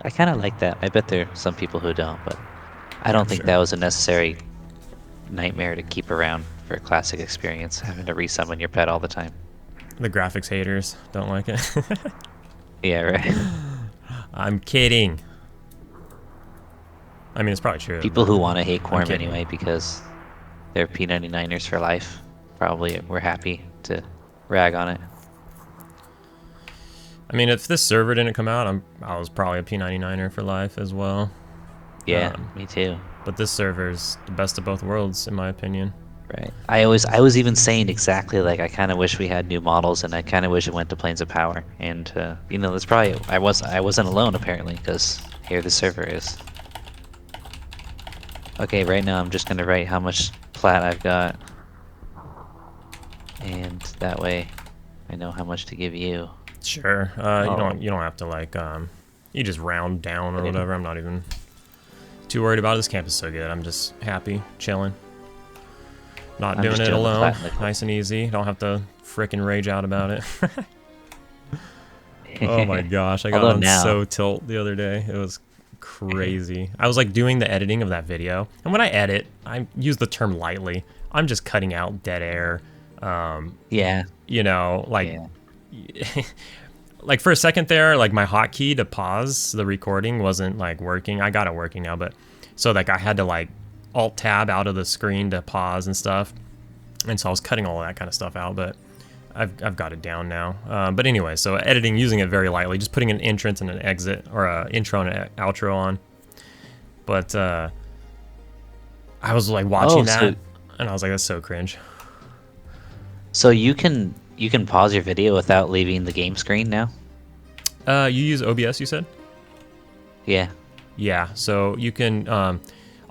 Speaker 2: I kind of like that. I bet there are some people who don't, but I don't think
Speaker 1: sure.
Speaker 2: that was a necessary nightmare to keep around for a classic experience, having to resummon your pet all the time.
Speaker 1: The graphics haters don't like it.
Speaker 2: Yeah, right.
Speaker 1: I'm kidding. I mean, it's probably true.
Speaker 2: People who want to hate Quarm
Speaker 1: kidding.
Speaker 2: anyway because they're P99ers for life probably were happy to rag on it.
Speaker 1: I mean, if this server didn't come out, I was probably a P99er for life as well.
Speaker 2: Yeah, me too.
Speaker 1: But this server's the best of both worlds, in my opinion.
Speaker 2: Right. I was even saying exactly like I kind of wish we had new models, and I kind of wish it went to Planes of Power. And you know, that's probably I wasn't alone apparently, because here the server is. Okay, right now I'm just gonna write how much plat I've got, and that way I know how much to give you.
Speaker 1: Sure. You don't have to like you just round down or whatever. I'm not even too worried about it. This camp is so good. I'm just happy, chilling. Not doing it alone. Nice and easy. Don't have to frickin' rage out about it. Oh my gosh, I got on so tilt the other day. It was crazy. I was like doing the editing of that video, and when I edit, I use the term lightly. I'm just cutting out dead air.
Speaker 2: Yeah.
Speaker 1: You know, like, like for a second there, like my hotkey to pause the recording wasn't like working. I got it working now, but so like I had to like Alt tab out of the screen to pause and stuff, and so I was cutting all of that kind of stuff out, but I've got it down now. But anyway, so editing, using it very lightly, just putting an entrance and an exit, or a intro and an outro on. But I was like watching that, and I was like, that's so cringe.
Speaker 2: So you can pause your video without leaving the game screen now?
Speaker 1: You use OBS, you said?
Speaker 2: Yeah.
Speaker 1: Yeah, so you can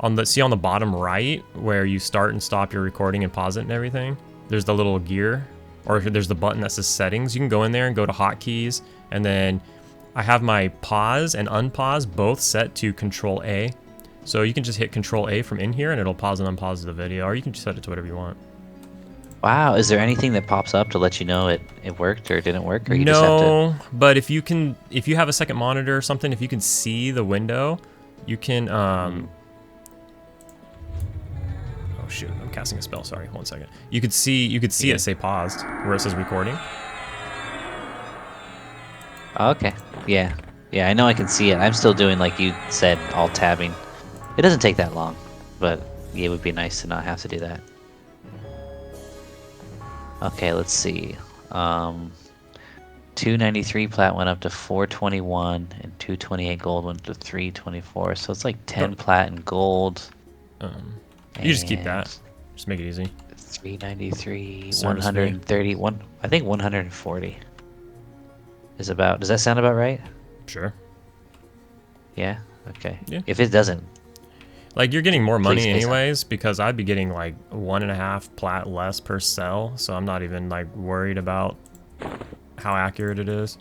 Speaker 1: on the bottom right where you start and stop your recording and pause it and everything, there's the little gear, or there's the button that says settings. You can go in there and go to hotkeys, and then I have my pause and unpause both set to Control A. So you can just hit Control A from in here and it'll pause and unpause the video, or you can just set it to whatever you want.
Speaker 2: Wow, is there anything that pops up to let you know it worked or didn't work, or you just
Speaker 1: No,
Speaker 2: have to...
Speaker 1: but if you have a second monitor or something, if you can see the window, you can oh shoot, I'm casting a spell, sorry, 1 second. You could see it say paused where it says recording.
Speaker 2: Oh, okay. Yeah. Yeah, I know I can see it. I'm still doing, like you said, alt tabbing. It doesn't take that long, but yeah, it would be nice to not have to do that. Okay, let's see. 293 plat went up to 421, and 228 gold went to 324. So it's like 10 plat and gold.
Speaker 1: You just keep that. Just make it easy.
Speaker 2: 393, 131. I think 140 is about. Does that sound about right?
Speaker 1: Sure.
Speaker 2: Yeah. Okay.
Speaker 1: Yeah.
Speaker 2: If it doesn't,
Speaker 1: like, you're getting more money anyways, because I'd be getting like 1.5 plat less per cell, so I'm not even like worried about how accurate it is.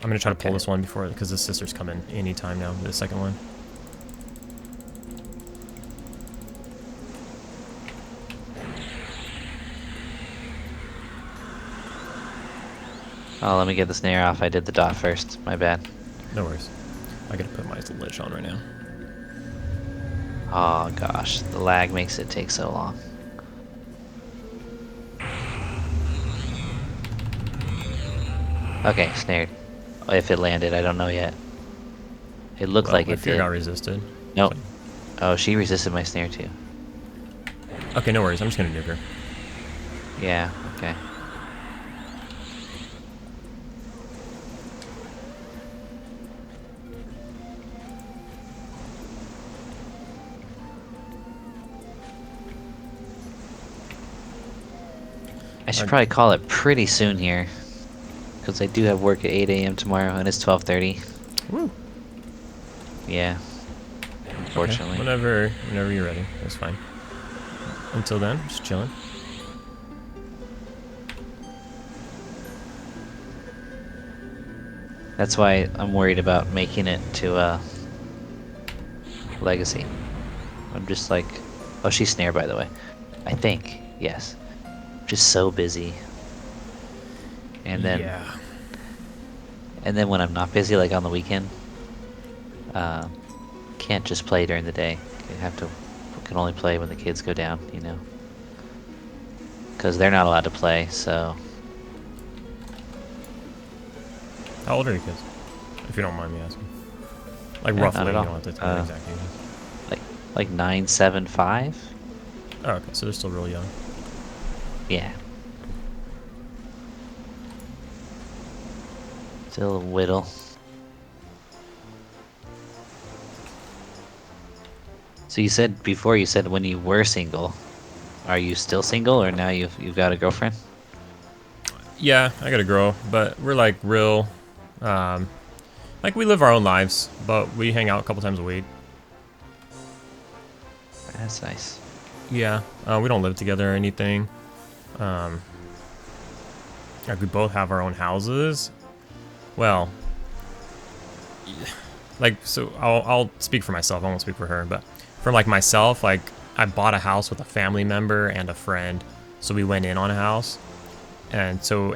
Speaker 1: I'm gonna try to pull this one before, because the sister's coming anytime now. The second one.
Speaker 2: oh, let me get the snare off. I did the dot first. My bad.
Speaker 1: No worries. I gotta put my lich on right now.
Speaker 2: Oh gosh, the lag makes it take so long. Okay, snared. If it landed, I don't know yet. It looked like it did.
Speaker 1: Got resisted.
Speaker 2: Nope. Oh, she resisted my snare too.
Speaker 1: Okay, no worries. I'm just gonna nuke her.
Speaker 2: Yeah, okay. I should probably call it pretty soon here, because I do have work at 8 a.m. tomorrow, and it's 12:30.
Speaker 1: Woo.
Speaker 2: Yeah. Unfortunately.
Speaker 1: Okay. Whenever you're ready, that's fine. Until then, just chilling.
Speaker 2: That's why I'm worried about making it to Legacy. I'm just like, oh, she's snare, by the way. I think, yes. Just so busy. And then when I'm not busy, like on the weekend, can't just play during the day. Can only play when the kids go down, you know, because they're not allowed to play. So
Speaker 1: how old are your kids, if you don't mind me asking? Like roughly, you don't have to tell me exactly.
Speaker 2: Like 9, 7, 5.
Speaker 1: Oh, okay, so they're still real young.
Speaker 2: Yeah. Still a whittle. So you said before, you said when you were single. Are you still single, or now you've got a girlfriend?
Speaker 1: Yeah, I got a girl, but we're like real, like we live our own lives, but we hang out a couple times a week.
Speaker 2: That's nice.
Speaker 1: Yeah, we don't live together or anything. Like we both have our own houses. Well, like, so I'll speak for myself. I won't speak for her, but for like myself, like I bought a house with a family member and a friend, so we went in on a house, and so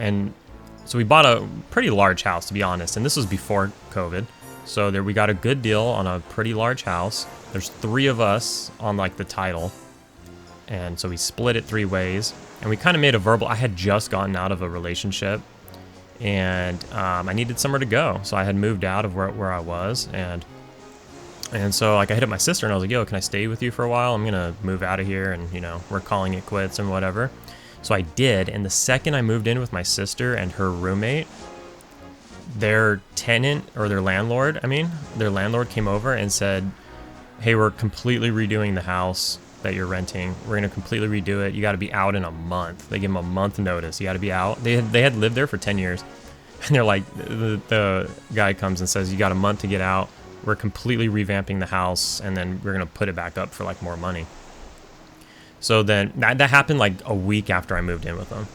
Speaker 1: we bought a pretty large house, to be honest, and this was before COVID. So there we got a good deal on a pretty large house. There's 3 of us on like the title, and so we split it 3 ways, and we kind of made a verbal. I had just gotten out of a relationship, and I needed somewhere to go, so I had moved out of where I was, and so like I hit up my sister and I was like, yo, can I stay with you for a while? I'm gonna move out of here, and you know, we're calling it quits and whatever. So I did, and the second I moved in with my sister and her roommate, their tenant, or their landlord came over and said, hey, we're completely redoing the house that you're renting. We're gonna completely redo it. You gotta be out in a month. They give them a month notice. You gotta be out. They had lived there for 10 years. And they're like, the guy comes and says, you got a month to get out. We're completely revamping the house, and then we're gonna put it back up for like more money. So then that happened like a week after I moved in with them.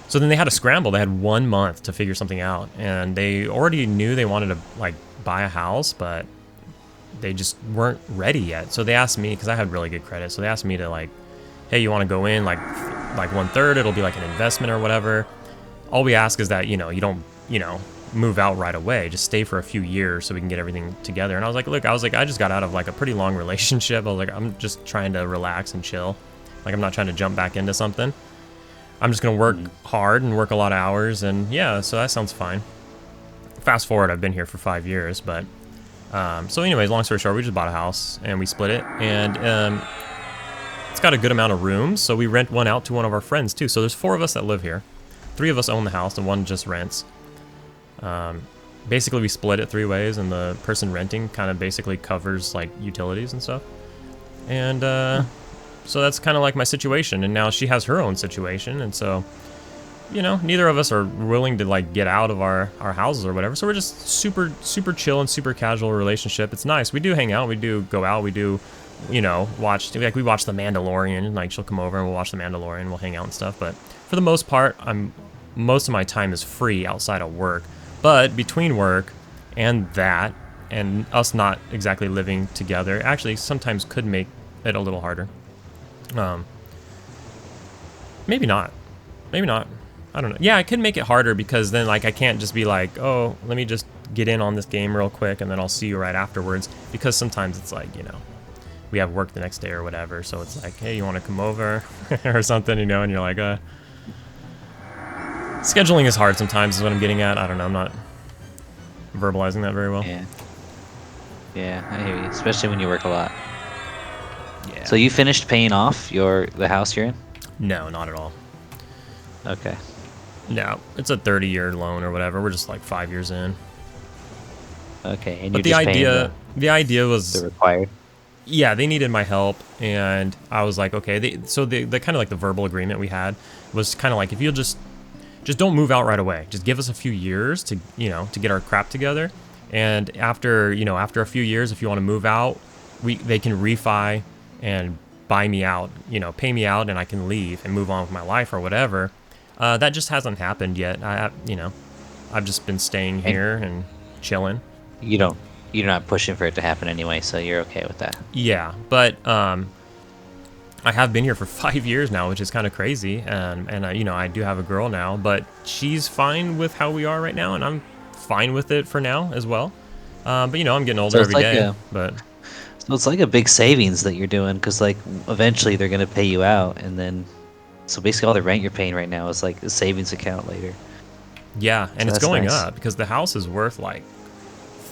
Speaker 1: So then they had to scramble. They had 1 month to figure something out, and they already knew they wanted to like buy a house, but they just weren't ready yet. So they asked me, because I had really good credit, so they asked me to like, hey, you want to go in like 1/3? It'll be like an investment or whatever. All we ask is that, you know, you don't, you know, move out right away. Just stay for a few years so we can get everything together. And I was like, look, I just got out of like a pretty long relationship. I was like, I'm just trying to relax and chill. Like, I'm not trying to jump back into something. I'm just gonna work hard and work a lot of hours, and yeah, so that sounds fine. Fast forward, I've been here for 5 years, but so anyways, long story short, we just bought a house and we split it, and it's got a good amount of rooms, so we rent one out to one of our friends too. So there's 4 of us that live here. 3 of us own the house and 1 just rents. Basically we split it 3 ways, and the person renting kind of basically covers like utilities and stuff. And so that's kind of like my situation, and now she has her own situation, and so, you know, neither of us are willing to like get out of our houses or whatever, so we're just super chill and super casual relationship. It's nice. We do hang out, we do go out, we do, you know, watch, like we watch The Mandalorian, and like she'll come over and we'll watch The Mandalorian, we'll hang out and stuff, but for the most part, most of my time is free outside of work. But between work and that, and us not exactly living together, actually sometimes could make it a little harder. Maybe not. Maybe not. I don't know. Yeah, it could make it harder, because then like I can't just be like, oh, let me just get in on this game real quick and then I'll see you right afterwards, because sometimes it's like, you know, we have work the next day or whatever, so it's like, hey, you want to come over or something, you know, and you're like, scheduling is hard sometimes is what I'm getting at. I don't know, I'm not verbalizing that very well.
Speaker 2: Yeah, I hear you, especially when you work a lot.
Speaker 1: Yeah.
Speaker 2: So you finished paying off the house you're in?
Speaker 1: No, not at all.
Speaker 2: Okay.
Speaker 1: No, it's a 30-year loan or whatever. We're just like 5 years in.
Speaker 2: Okay, and
Speaker 1: But
Speaker 2: you're just paying
Speaker 1: the idea was
Speaker 2: the required.
Speaker 1: Yeah, they needed my help, and I was like, okay. The kind of like the verbal agreement we had was kind of like, if you'll just don't move out right away. Just give us a few years to, you know, to get our crap together, and after a few years, if you want to move out, they can refi and buy me out, you know, pay me out, and I can leave and move on with my life or whatever. That just hasn't happened yet. I've just been staying here and chilling.
Speaker 2: You're not pushing for it to happen anyway, so you're okay with that.
Speaker 1: Yeah, but I have been here for 5 years now, which is kind of crazy, and you know, I do have a girl now, but she's fine with how we are right now, and I'm fine with it for now as well. But you know, I'm getting older every day.
Speaker 2: So it's like a big savings that you're doing, because like eventually they're gonna pay you out, and then so basically all the rent you're paying right now is like a savings account later.
Speaker 1: Yeah, and
Speaker 2: so
Speaker 1: it's going
Speaker 2: nice.
Speaker 1: up, because the house is worth like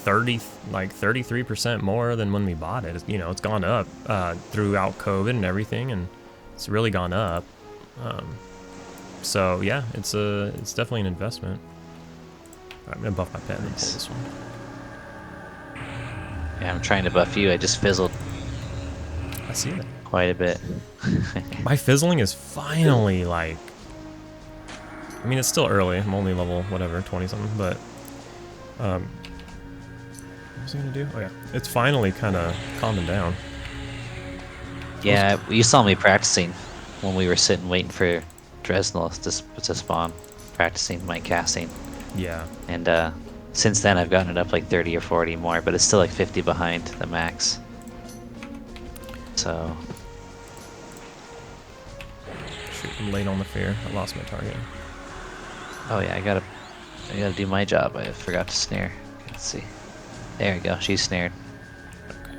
Speaker 1: 33% more than when we bought it. You know, it's gone up throughout COVID and everything, and it's really gone up. So yeah, it's definitely an investment. I'm gonna buff my pet and then pull
Speaker 2: Nice.
Speaker 1: this one.
Speaker 2: Yeah, I'm trying to buff you. I just fizzled
Speaker 1: I see that.
Speaker 2: quite a bit.
Speaker 1: My fizzling is finally like. I mean, it's still early. I'm only level whatever 20 something, but what was I gonna do? Oh yeah, it's finally kind of calming down.
Speaker 2: Yeah, you saw me practicing when we were sitting waiting for Dresnel to spawn, practicing my casting.
Speaker 1: Yeah.
Speaker 2: And since then, I've gotten it up like 30 or 40 more, but it's still like 50 behind the max. So.
Speaker 1: Shoot, I'm late on the fear. I lost my target.
Speaker 2: Oh yeah, I gotta do my job. I forgot to snare. Let's see. There we go. She's snared.
Speaker 1: Okay.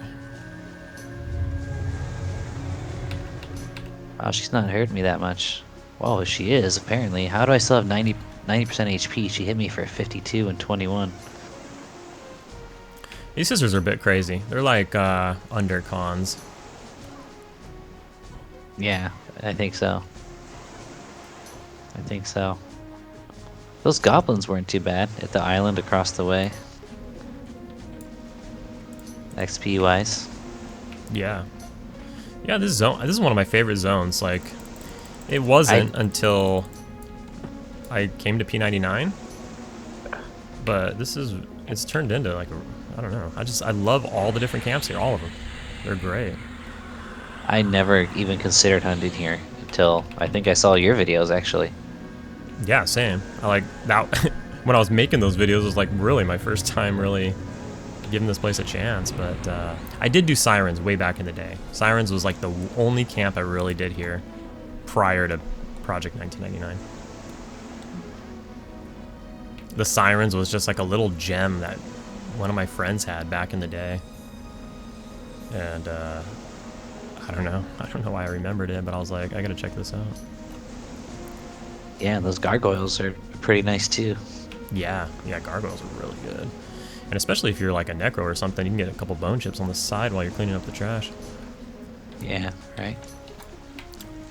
Speaker 2: Wow, she's not hurting me that much. Whoa, she is apparently. How do I still have 90% HP? She hit me for 52 and 21.
Speaker 1: These sisters are a bit crazy. They're like undercons.
Speaker 2: Yeah, I think so. I think so. Those goblins weren't too bad at the island across the way. XP wise.
Speaker 1: Yeah. Yeah, this is one of my favorite zones. Like, it wasn't until I came to P99, but it's turned into like I don't know. I love all the different camps here, all of them. They're great.
Speaker 2: I never even considered hunting here until I think I saw your videos actually.
Speaker 1: Yeah, same. I like that. When I was making those videos, it was like really my first time really giving this place a chance. But I did do Sirens way back in the day. Sirens was like the only camp I really did here prior to Project 1999. The Sirens was just like a little gem that one of my friends had back in the day. And I don't know why I remembered it, but I was like, I gotta check this out.
Speaker 2: Yeah, those gargoyles are pretty nice too.
Speaker 1: Yeah, gargoyles are really good. And especially if you're like a Necro or something, you can get a couple bone chips on the side while you're cleaning up the trash.
Speaker 2: Yeah, right.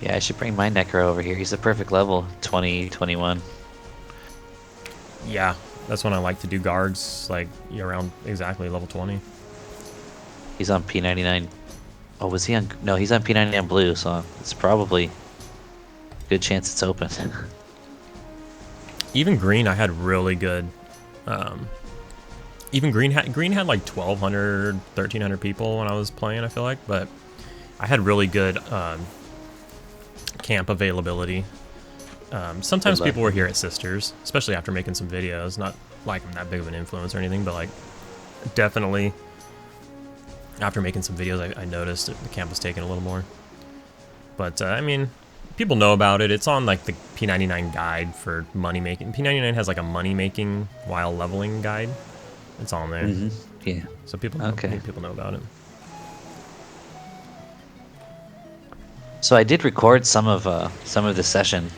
Speaker 2: Yeah, I should bring my Necro over here. He's the perfect level, 20, 21.
Speaker 1: Yeah, that's when I like to do guards, like around exactly level 20.
Speaker 2: He's on P99. Oh, was he on? No, he's on P99 blue, so it's probably a good chance it's open.
Speaker 1: Even green, I had really good. Even green had like 1,200, 1,300 people when I was playing. I feel like, but I had really good camp availability. Sometimes people were here at Sisters, especially after making some videos. Not like I'm that big of an influence or anything, but like definitely after making some videos, I noticed that the camp was taking a little more. But I mean, people know about it. It's on like the P99 guide for money making. P99 has like a money making while leveling guide. It's on there.
Speaker 2: Yeah.
Speaker 1: So people know, people know about it. So
Speaker 2: I did record some of the session.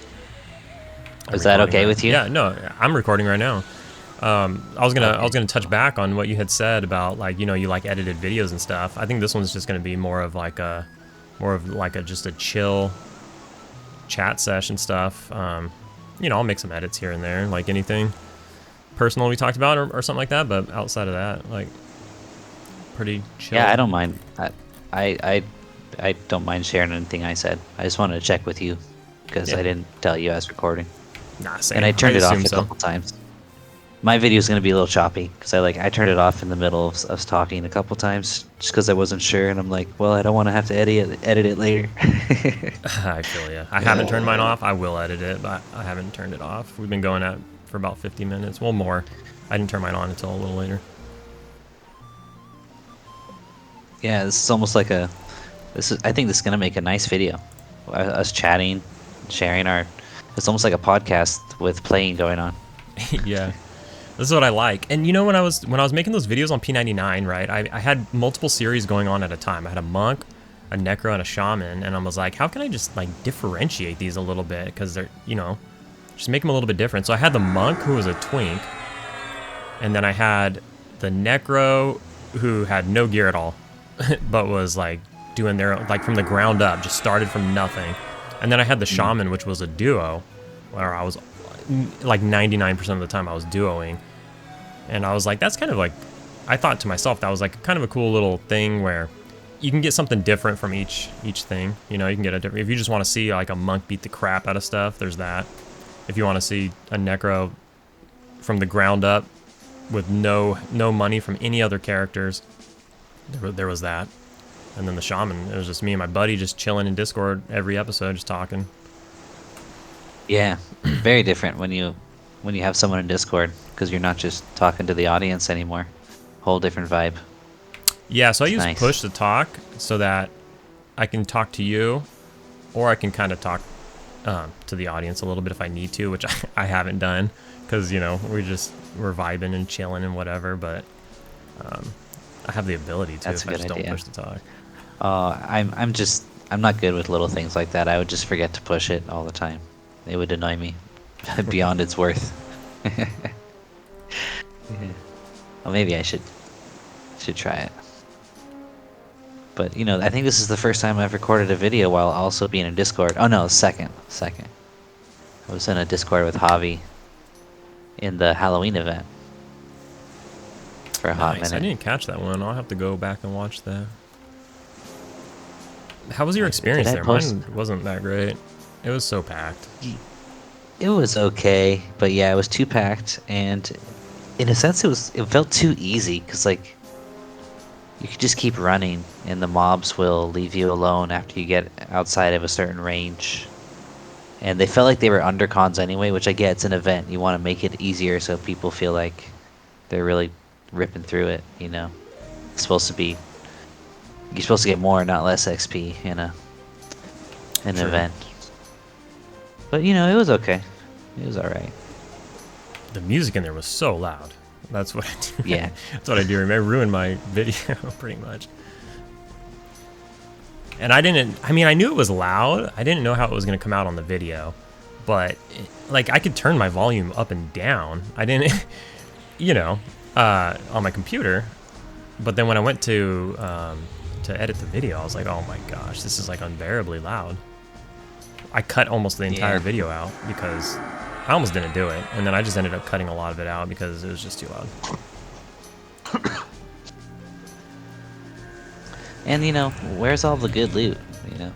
Speaker 2: Is that okay with you?
Speaker 1: Yeah, no, I'm recording right now. I was gonna touch back on what you had said about like you like edited videos and stuff. I think this one's just gonna be more of just a chill chat session stuff. I'll make some edits here and there, like anything personal we talked about or something like that. But outside of that, like pretty chill.
Speaker 2: Yeah, I don't mind. I don't mind sharing anything I said. I just wanted to check with you because I didn't tell you I was recording.
Speaker 1: Nah, same.
Speaker 2: And I turned it off a
Speaker 1: so.
Speaker 2: couple times. My video is gonna be a little choppy because I turned it off in the middle of us talking a couple times just because I wasn't sure, and I'm like, well, I don't want to have to edit it later.
Speaker 1: I feel ya. I haven't turned mine off. I will edit it, but I haven't turned it off. We've been going at for about 50 minutes, well more. I didn't turn mine on until a little later.
Speaker 2: Yeah, this is almost like I think this is gonna make a nice video. Us chatting, sharing it's almost like a podcast with playing going on.
Speaker 1: Yeah. This is what I like. And when I was making those videos on P99, right, I had multiple series going on at a time. I had a monk, a necro, and a shaman, and I was like, how can I just like differentiate these a little bit? Because they're, just make them a little bit different. So I had the monk, who was a twink, and then I had the necro, who had no gear at all, but was like doing their, like from the ground up, just started from nothing. And then I had the shaman, which was a duo, where I was like 99% of the time I was duoing. And I was like, that's kind of like, I thought to myself, that was like kind of a cool little thing where you can get something different from each thing. You know, you can get a different, if you just want to see like a monk beat the crap out of stuff, there's that. If you want to see a Necro from the ground up with no money from any other characters, there was that. And then the shaman, it was just me and my buddy just chilling in Discord every episode, just talking.
Speaker 2: Yeah, very different when you have someone in Discord, because you're not just talking to the audience anymore. Whole different vibe.
Speaker 1: Yeah, so I use
Speaker 2: nice.
Speaker 1: push to talk so that I can talk to you, or I can kind of talk to the audience a little bit if I need to, which I haven't done, because, you know, we're vibing and chilling and whatever, but I have the ability to.
Speaker 2: That's
Speaker 1: if
Speaker 2: a
Speaker 1: I
Speaker 2: good
Speaker 1: just
Speaker 2: idea.
Speaker 1: don't push to talk.
Speaker 2: I'm not good with little things like that. I would just forget to push it all the time. It would annoy me beyond its worth. Yeah. Well, maybe I should try it. But, you know, I think this is the first time I've recorded a video while also being in Discord. Oh no, second. I was in a Discord with Javi in the Halloween event for a hot minute.
Speaker 1: I didn't catch that one. I'll have to go back and watch that. How was your experience there? Mine wasn't that great. It was so packed.
Speaker 2: It was okay, but yeah, it was too packed, and in a sense it felt too easy, because like you could just keep running and the mobs will leave you alone after you get outside of a certain range. And they felt like they were undercons anyway, which I get, it's an event. You want to make it easier so people feel like they're really ripping through it, you know. It's supposed to be, you're supposed to get more, not less XP in an event. But, you know, it was okay. It was alright.
Speaker 1: The music in there was so loud. That's what I do.
Speaker 2: Yeah.
Speaker 1: That's what I do. It ruined my video pretty much. And I knew it was loud. I didn't know how it was going to come out on the video. But, like, I could turn my volume up and down. I didn't, you know, on my computer. But then when I went to edit the video, I was like, oh my gosh, this is like unbearably loud. I cut almost the entire video out because I almost didn't do it. And then I just ended up cutting a lot of it out because it was just too loud.
Speaker 2: And, you know, where's all the good loot, you know?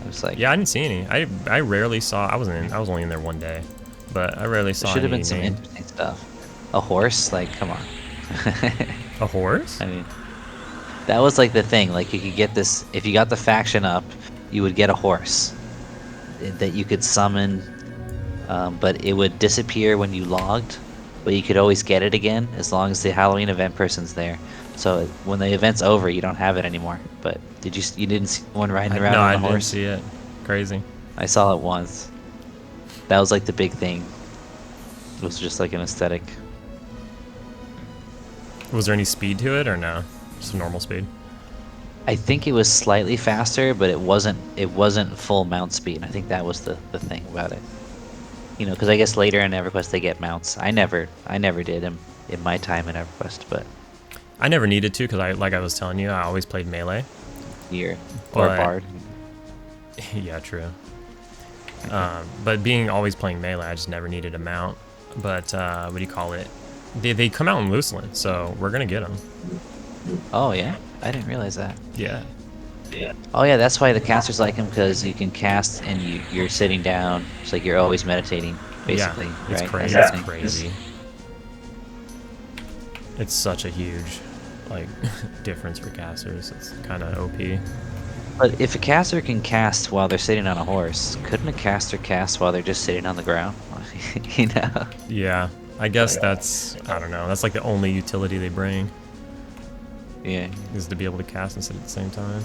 Speaker 2: I was like...
Speaker 1: Yeah, I didn't see any. I rarely saw... I was only in there one day. But I rarely saw any.
Speaker 2: There should have been some interesting stuff. A horse? Like, come on.
Speaker 1: A horse?
Speaker 2: I mean, that was like the thing. Like, you could get this... If you got the faction up, you would get a horse that you could summon, but it would disappear when you logged, but you could always get it again as long as the Halloween event person's there. So when the event's over, you don't have it anymore. But you didn't see one riding around on a horse?
Speaker 1: No, I didn't see it. Crazy.
Speaker 2: I saw it once. That was like the big thing. It was just like an aesthetic.
Speaker 1: Was there any speed to it or no? Just normal speed?
Speaker 2: I think it was slightly faster, but it wasn't full mount speed. I think that was the thing about it. You know, because I guess later in EverQuest they get mounts. I never did in my time in EverQuest, but
Speaker 1: I never needed to because like I was telling you, I always played melee.
Speaker 2: Or bard.
Speaker 1: Yeah, true. But being always playing melee, I just never needed a mount. But what do you call it? They come out in Luceland, so we're gonna get them.
Speaker 2: Oh yeah, I didn't realize that.
Speaker 1: Yeah.
Speaker 2: Oh yeah, that's why the casters like him, because you can cast and you're sitting down. It's like you're always meditating, basically.
Speaker 1: Yeah, it's
Speaker 2: right?
Speaker 1: crazy. It's crazy. It's such a huge, like, difference for casters. It's kind of OP.
Speaker 2: But if a caster can cast while they're sitting on a horse, couldn't a caster cast while they're just sitting on the ground? You know?
Speaker 1: Yeah, I guess that's, I don't know, that's like the only utility they bring.
Speaker 2: Yeah.
Speaker 1: Is to be able to cast and sit at the same time.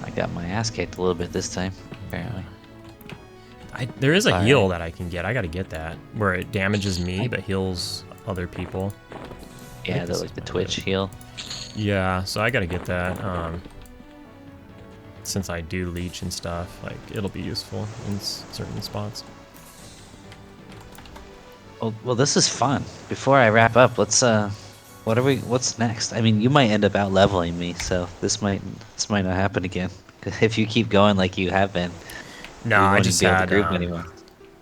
Speaker 2: I got my ass kicked a little bit this time, apparently.
Speaker 1: There is a heal that I can get. I gotta get that. Where it damages me but heals other people.
Speaker 2: Yeah, like the Twitch heal.
Speaker 1: Yeah, so I gotta get that. Since I do leech and stuff, like it'll be useful in certain spots.
Speaker 2: Well, this is fun. Before I wrap up, let's what's next? I mean, you might end up out leveling me, so this might not happen again. If you keep going like you have been,
Speaker 1: no, I just had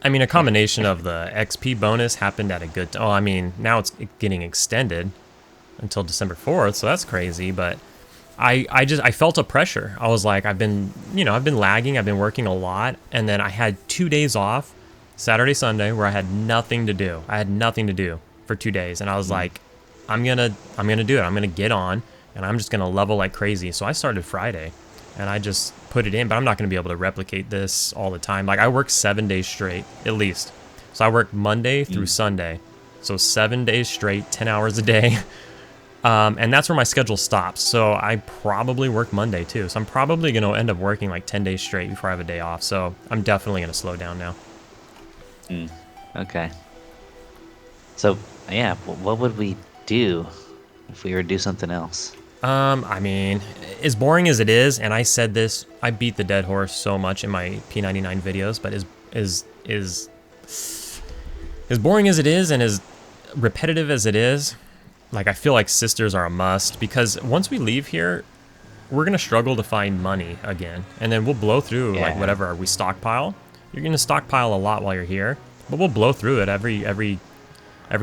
Speaker 1: I mean, a combination of the XP bonus happened at a good time. Oh, I mean, now it's getting extended until December 4th, so that's crazy, but I felt a pressure. I was like, I've been lagging, I've been working a lot, and then I had 2 days off, Saturday, Sunday, where I had nothing to do. I had nothing to do for 2 days, and I was like, I'm gonna do it. I'm gonna get on, and I'm just gonna level like crazy. So I started Friday, and I just put it in, but I'm not gonna be able to replicate this all the time. Like I work 7 days straight, at least. So I work Monday through Sunday, so 7 days straight, 10 hours a day. And that's where my schedule stops. So I probably work Monday too. So I'm probably going to end up working like 10 days straight before I have a day off. So I'm definitely going to slow down now.
Speaker 2: Okay. So, yeah, what would we do if we were to do something else?
Speaker 1: I mean, as boring as it is, and I said this, I beat the dead horse so much in my P99 videos, but as boring as it is and as repetitive as it is, like I feel like sisters are a must, because once we leave here, we're gonna struggle to find money again, and then we'll blow through like whatever we stockpile. You're gonna stockpile a lot while you're here, but we'll blow through it every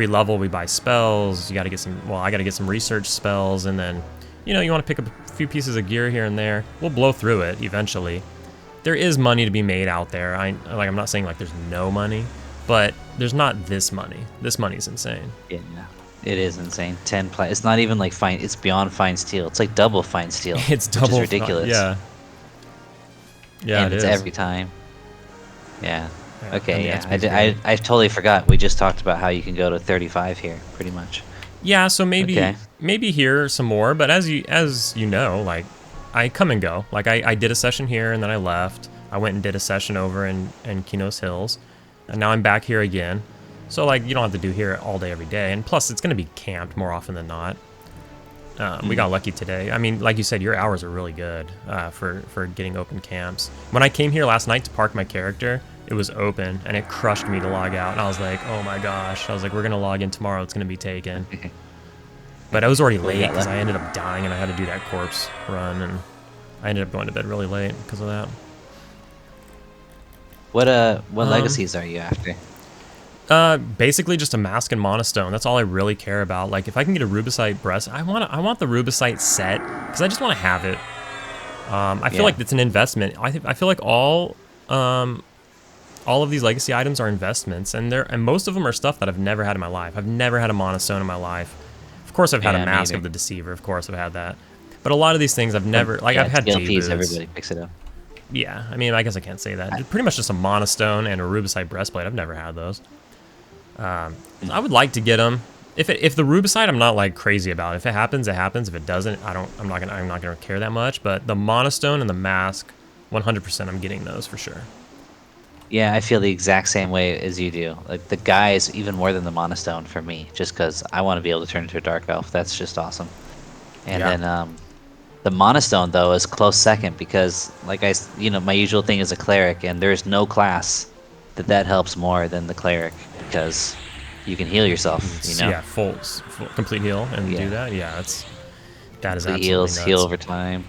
Speaker 1: level. We buy spells. You got to get some. Well, I got to get some research spells, and then you want to pick up a few pieces of gear here and there. We'll blow through it eventually. There is money to be made out there. I'm not saying like there's no money, but there's not this money. This money's insane.
Speaker 2: Yeah. It is insane. 10 plat. It's not even like fine. It's beyond fine steel. It's like double fine steel.
Speaker 1: It's double.
Speaker 2: Which is ridiculous.
Speaker 1: Yeah. Yeah,
Speaker 2: and
Speaker 1: it
Speaker 2: it's
Speaker 1: is.
Speaker 2: every time. Yeah. Okay. Yeah.
Speaker 1: I
Speaker 2: I totally forgot. We just talked about how you can go to 35 here, pretty much.
Speaker 1: Yeah. So maybe here some more. But as you know, like I come and go. Like I did a session here and then I left. I went and did a session over in Kinos Hills, and now I'm back here again. So, like, you don't have to do here all day, every day. And plus, it's going to be camped more often than not. We got lucky today. I mean, like you said, your hours are really good for getting open camps. When I came here last night to park my character, it was open, and it crushed me to log out. And I was like, oh my gosh. I was like, we're going to log in tomorrow. It's going to be taken. But I was already late because I ended up dying, and I had to do that corpse run. And I ended up going to bed really late because of that.
Speaker 2: What legacies are you after?
Speaker 1: Basically just a mask and monostone. That's all I really care about. Like if I can get a rubicite breast, I want the rubicite set because I just want to have it. I feel like it's an investment. I feel like all of these legacy items are investments, and most of them are stuff that I've never had in my life. I've never had a monostone in my life. Of course, I've had a mask of the deceiver. Of course, I've had that. But a lot of these things I've never like. I've had
Speaker 2: TLPs, everybody picks it up.
Speaker 1: Yeah, I mean, I guess I can't say that. Pretty much just a monostone and a rubicite breastplate. I've never had those. I would like to get them. If the rubicite, I'm not like crazy about it. If it happens, it happens. If it doesn't, I'm not gonna care that much. But the monostone and the mask, 100%, I'm getting those for sure.
Speaker 2: Yeah, I feel the exact same way as you do. Like the guy is even more than the monostone for me, just because I want to be able to turn into a dark elf. That's just awesome. And then the monostone though is close second because, like my usual thing is a cleric, and there's no class that helps more than the cleric because you can heal yourself.
Speaker 1: Yeah, full complete heal and do that. Yeah, that is absolutely nuts.
Speaker 2: Heal over time.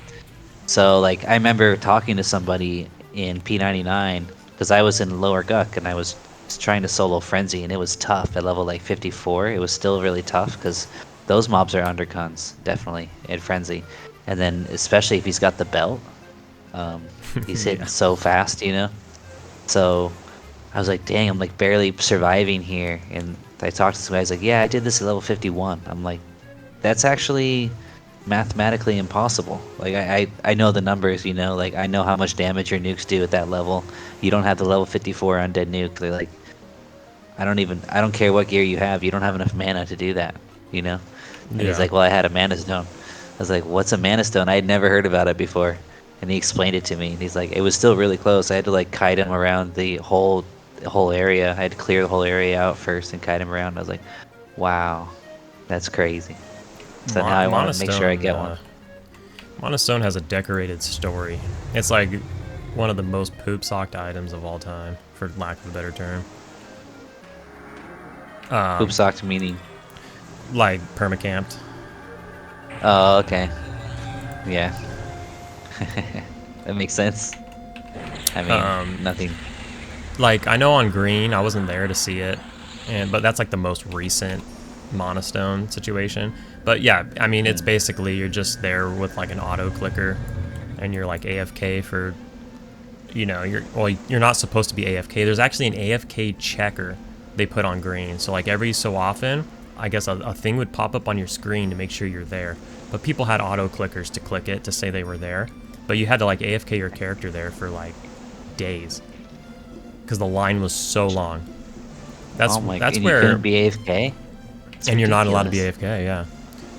Speaker 2: So like I remember talking to somebody in P99 because I was in lower Guck and I was trying to solo frenzy and it was tough at level like 54. It was still really tough because those mobs are underguns definitely in frenzy, and then especially if he's got the belt, he's hitting so fast, So I was like, dang, I'm like barely surviving here. And I talked to somebody, I was like, yeah, I did this at level 51. I'm like, that's actually mathematically impossible. Like I know the numbers, like I know how much damage your nukes do at that level. You don't have the level 54 undead nuke. They're like, I don't care what gear you have, you don't have enough mana to do that, And he's like, well, I had a mana stone. I was like, what's a mana stone? I had never heard about it before. And he explained it to me, and he's like, it was still really close. I had to like kite him around the whole area. I had to clear the whole area out first and kite him around. I was like, wow, that's crazy. So now I want to make sure I get one.
Speaker 1: Monostone has a decorated story. It's like one of the most poop-socked items of all time, for lack of a better term.
Speaker 2: Poop-socked meaning?
Speaker 1: Like permacamped.
Speaker 2: Oh, okay. Yeah. That makes sense. I mean, nothing
Speaker 1: like, I know on green, I wasn't there to see it, but that's like the most recent monostone situation. But yeah, I mean, it's basically you're just there with like an auto clicker, and you're like AFK for, you know, you're not supposed to be AFK. There's actually an AFK checker they put on green. So like every so often, I guess a thing would pop up on your screen to make sure you're there. But people had auto clickers to click it to say they were there. But you had to like AFK your character there for like days because the line was so long. That's
Speaker 2: and
Speaker 1: where
Speaker 2: you couldn't be AFK.
Speaker 1: and you're not allowed to be AFK. Yeah.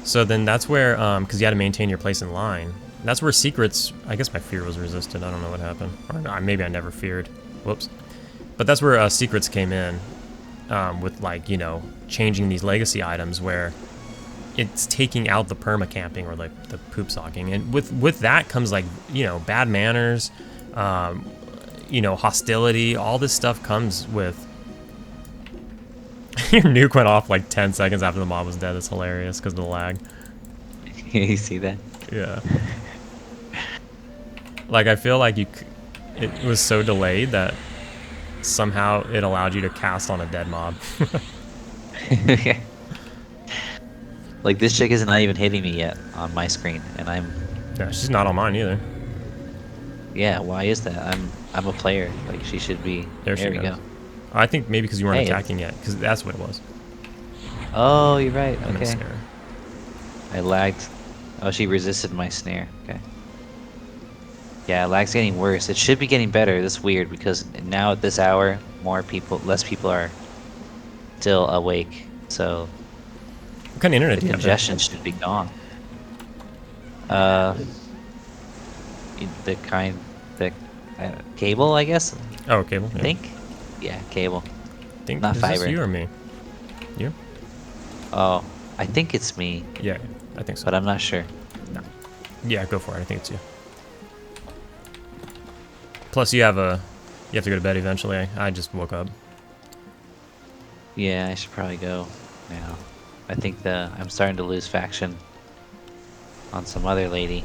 Speaker 1: So then that's where because you had to maintain your place in line. That's where secrets. I guess my fear was resisted. I don't know what happened, or maybe I never feared. Whoops. But that's where secrets came in with like, you know, changing these legacy items where it's taking out the perma camping or like the poop socking, and with that comes like, you know, bad manners, you know, hostility. All this stuff comes with. Your nuke went off like 10 seconds after the mob was dead. It's hilarious because of the lag.
Speaker 2: You see that?
Speaker 1: Yeah. Like, I feel like it was so delayed that somehow it allowed you to cast on a dead mob.
Speaker 2: Like, this chick is not even hitting me yet on my screen, and I'm...
Speaker 1: Yeah, she's not on mine either.
Speaker 2: Yeah, why is that? I'm a player. Like, she should be...
Speaker 1: There we go. I think maybe because you weren't attacking yet, because that's what it was.
Speaker 2: Oh, you're right.
Speaker 1: I'm
Speaker 2: Okay. I lagged. Oh, she resisted my snare. Okay. Yeah, lag's getting worse. It should be getting better. That's weird because now at this hour, less people are still awake. So
Speaker 1: what kind of internet do you have?
Speaker 2: Congestion should be gone. Cable, I guess.
Speaker 1: Oh, cable. Yeah.
Speaker 2: I think. Yeah, cable.
Speaker 1: Think
Speaker 2: not fiber.
Speaker 1: Is this you or me? You?
Speaker 2: Oh, I think it's me.
Speaker 1: Yeah, I think so.
Speaker 2: But I'm not sure.
Speaker 1: No. Yeah, go for it. I think it's you. Plus, you have to go to bed eventually. I just woke up.
Speaker 2: Yeah, I should probably go now. I think I'm starting to lose faction on some other lady.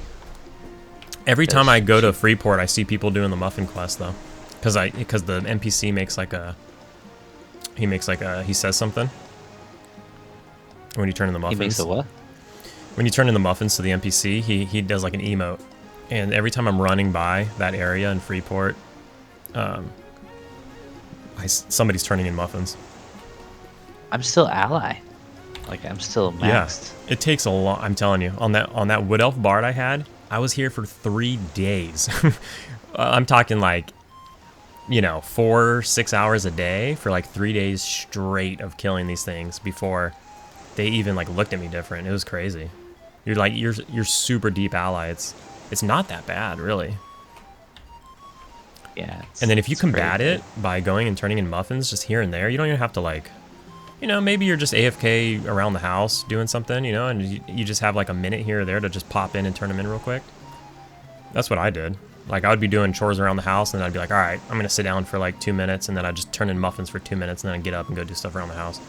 Speaker 1: Every time I go to Freeport, I see people doing the muffin quest though, because the NPC makes like he says something when you turn in the muffins.
Speaker 2: He makes a what?
Speaker 1: When you turn in the muffins to the NPC, he does like an emote, and every time I'm running by that area in Freeport, somebody's turning in muffins.
Speaker 2: I'm still ally. Like, I'm still maxed.
Speaker 1: Yeah, it takes a long. I'm telling you, on that Wood Elf Bard I had, I was here for 3 days. I'm talking like, you know, 4-6 hours a day for like 3 days straight of killing these things before they even like looked at me different. It was crazy. You're super deep ally. It's not that bad, really.
Speaker 2: Yeah.
Speaker 1: And then if you combat it by going and turning in muffins just here and there, you don't even have to like, you know, maybe you're just AFK around the house doing something, you know, and you just have like a minute here or there to just pop in and turn them in real quick. That's what I did. Like, I would be doing chores around the house, and then I'd be like, all right, I'm going to sit down for like 2 minutes, and then I'd just turn in muffins for 2 minutes, and then I'd get up and go do stuff around the house.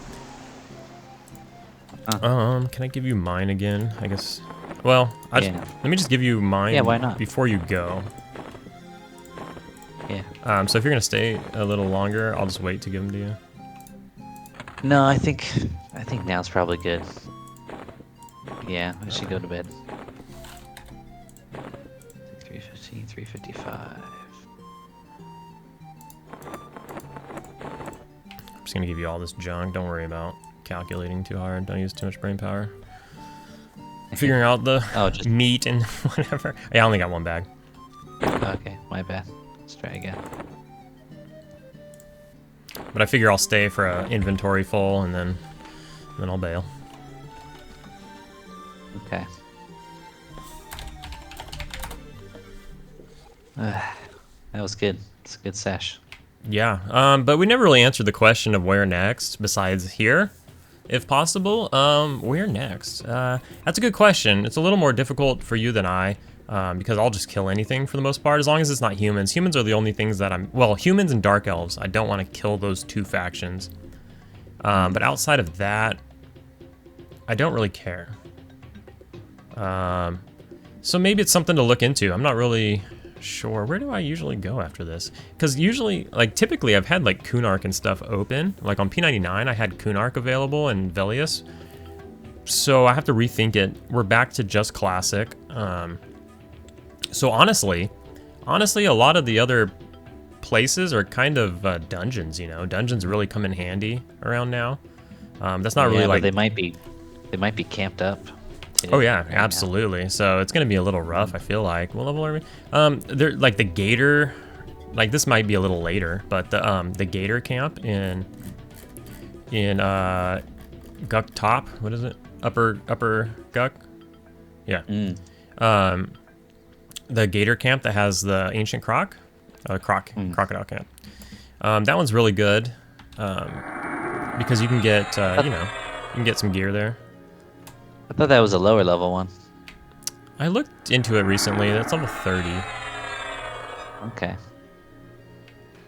Speaker 1: Can I give you mine again? I guess. Well, let me just give you mine.
Speaker 2: Yeah, why not?
Speaker 1: Before you go.
Speaker 2: Yeah.
Speaker 1: So if you're going to stay a little longer, I'll just wait to give them to you.
Speaker 2: No, I think now's probably good. Yeah, I should go to bed. 3:15, 3:55.
Speaker 1: I'm just gonna give you all this junk. Don't worry about calculating too hard. Don't use too much brain power. Figuring out the meat and whatever. Yeah, I only got one bag.
Speaker 2: Okay, my bad. Let's try again.
Speaker 1: But I figure I'll stay for an inventory full, and then I'll bail.
Speaker 2: Okay. That was good. It's a good sesh.
Speaker 1: Yeah, but we never really answered the question of where next, besides here, if possible. Where next? That's a good question. It's a little more difficult for you than I, because I'll just kill anything for the most part, as long as it's not humans. Humans are the only things that well, humans and Dark Elves. I don't want to kill those two factions. But outside of that, I don't really care. So maybe it's something to look into. I'm not really Sure. Where do I usually go after this? Because usually, like, typically I've had, like, Kunark and stuff open. Like, on P99, I had Kunark available and Velius. So I have to rethink it. We're back to just Classic. So honestly, a lot of the other places are kind of dungeons, you know? Dungeons really come in handy around now. That's not really, like...
Speaker 2: They might be camped up.
Speaker 1: Oh yeah, absolutely. So it's gonna be a little rough, I feel like. What level are we? They're like the Gator, like this might be a little later, but the Gator camp in Guck Top. What is it? Upper Guck. Yeah. The Gator camp that has the ancient crocodile camp. That one's really good because you can get you know, you can get some gear there.
Speaker 2: I thought that was a lower level one.
Speaker 1: I looked into it recently. That's level 30.
Speaker 2: Okay.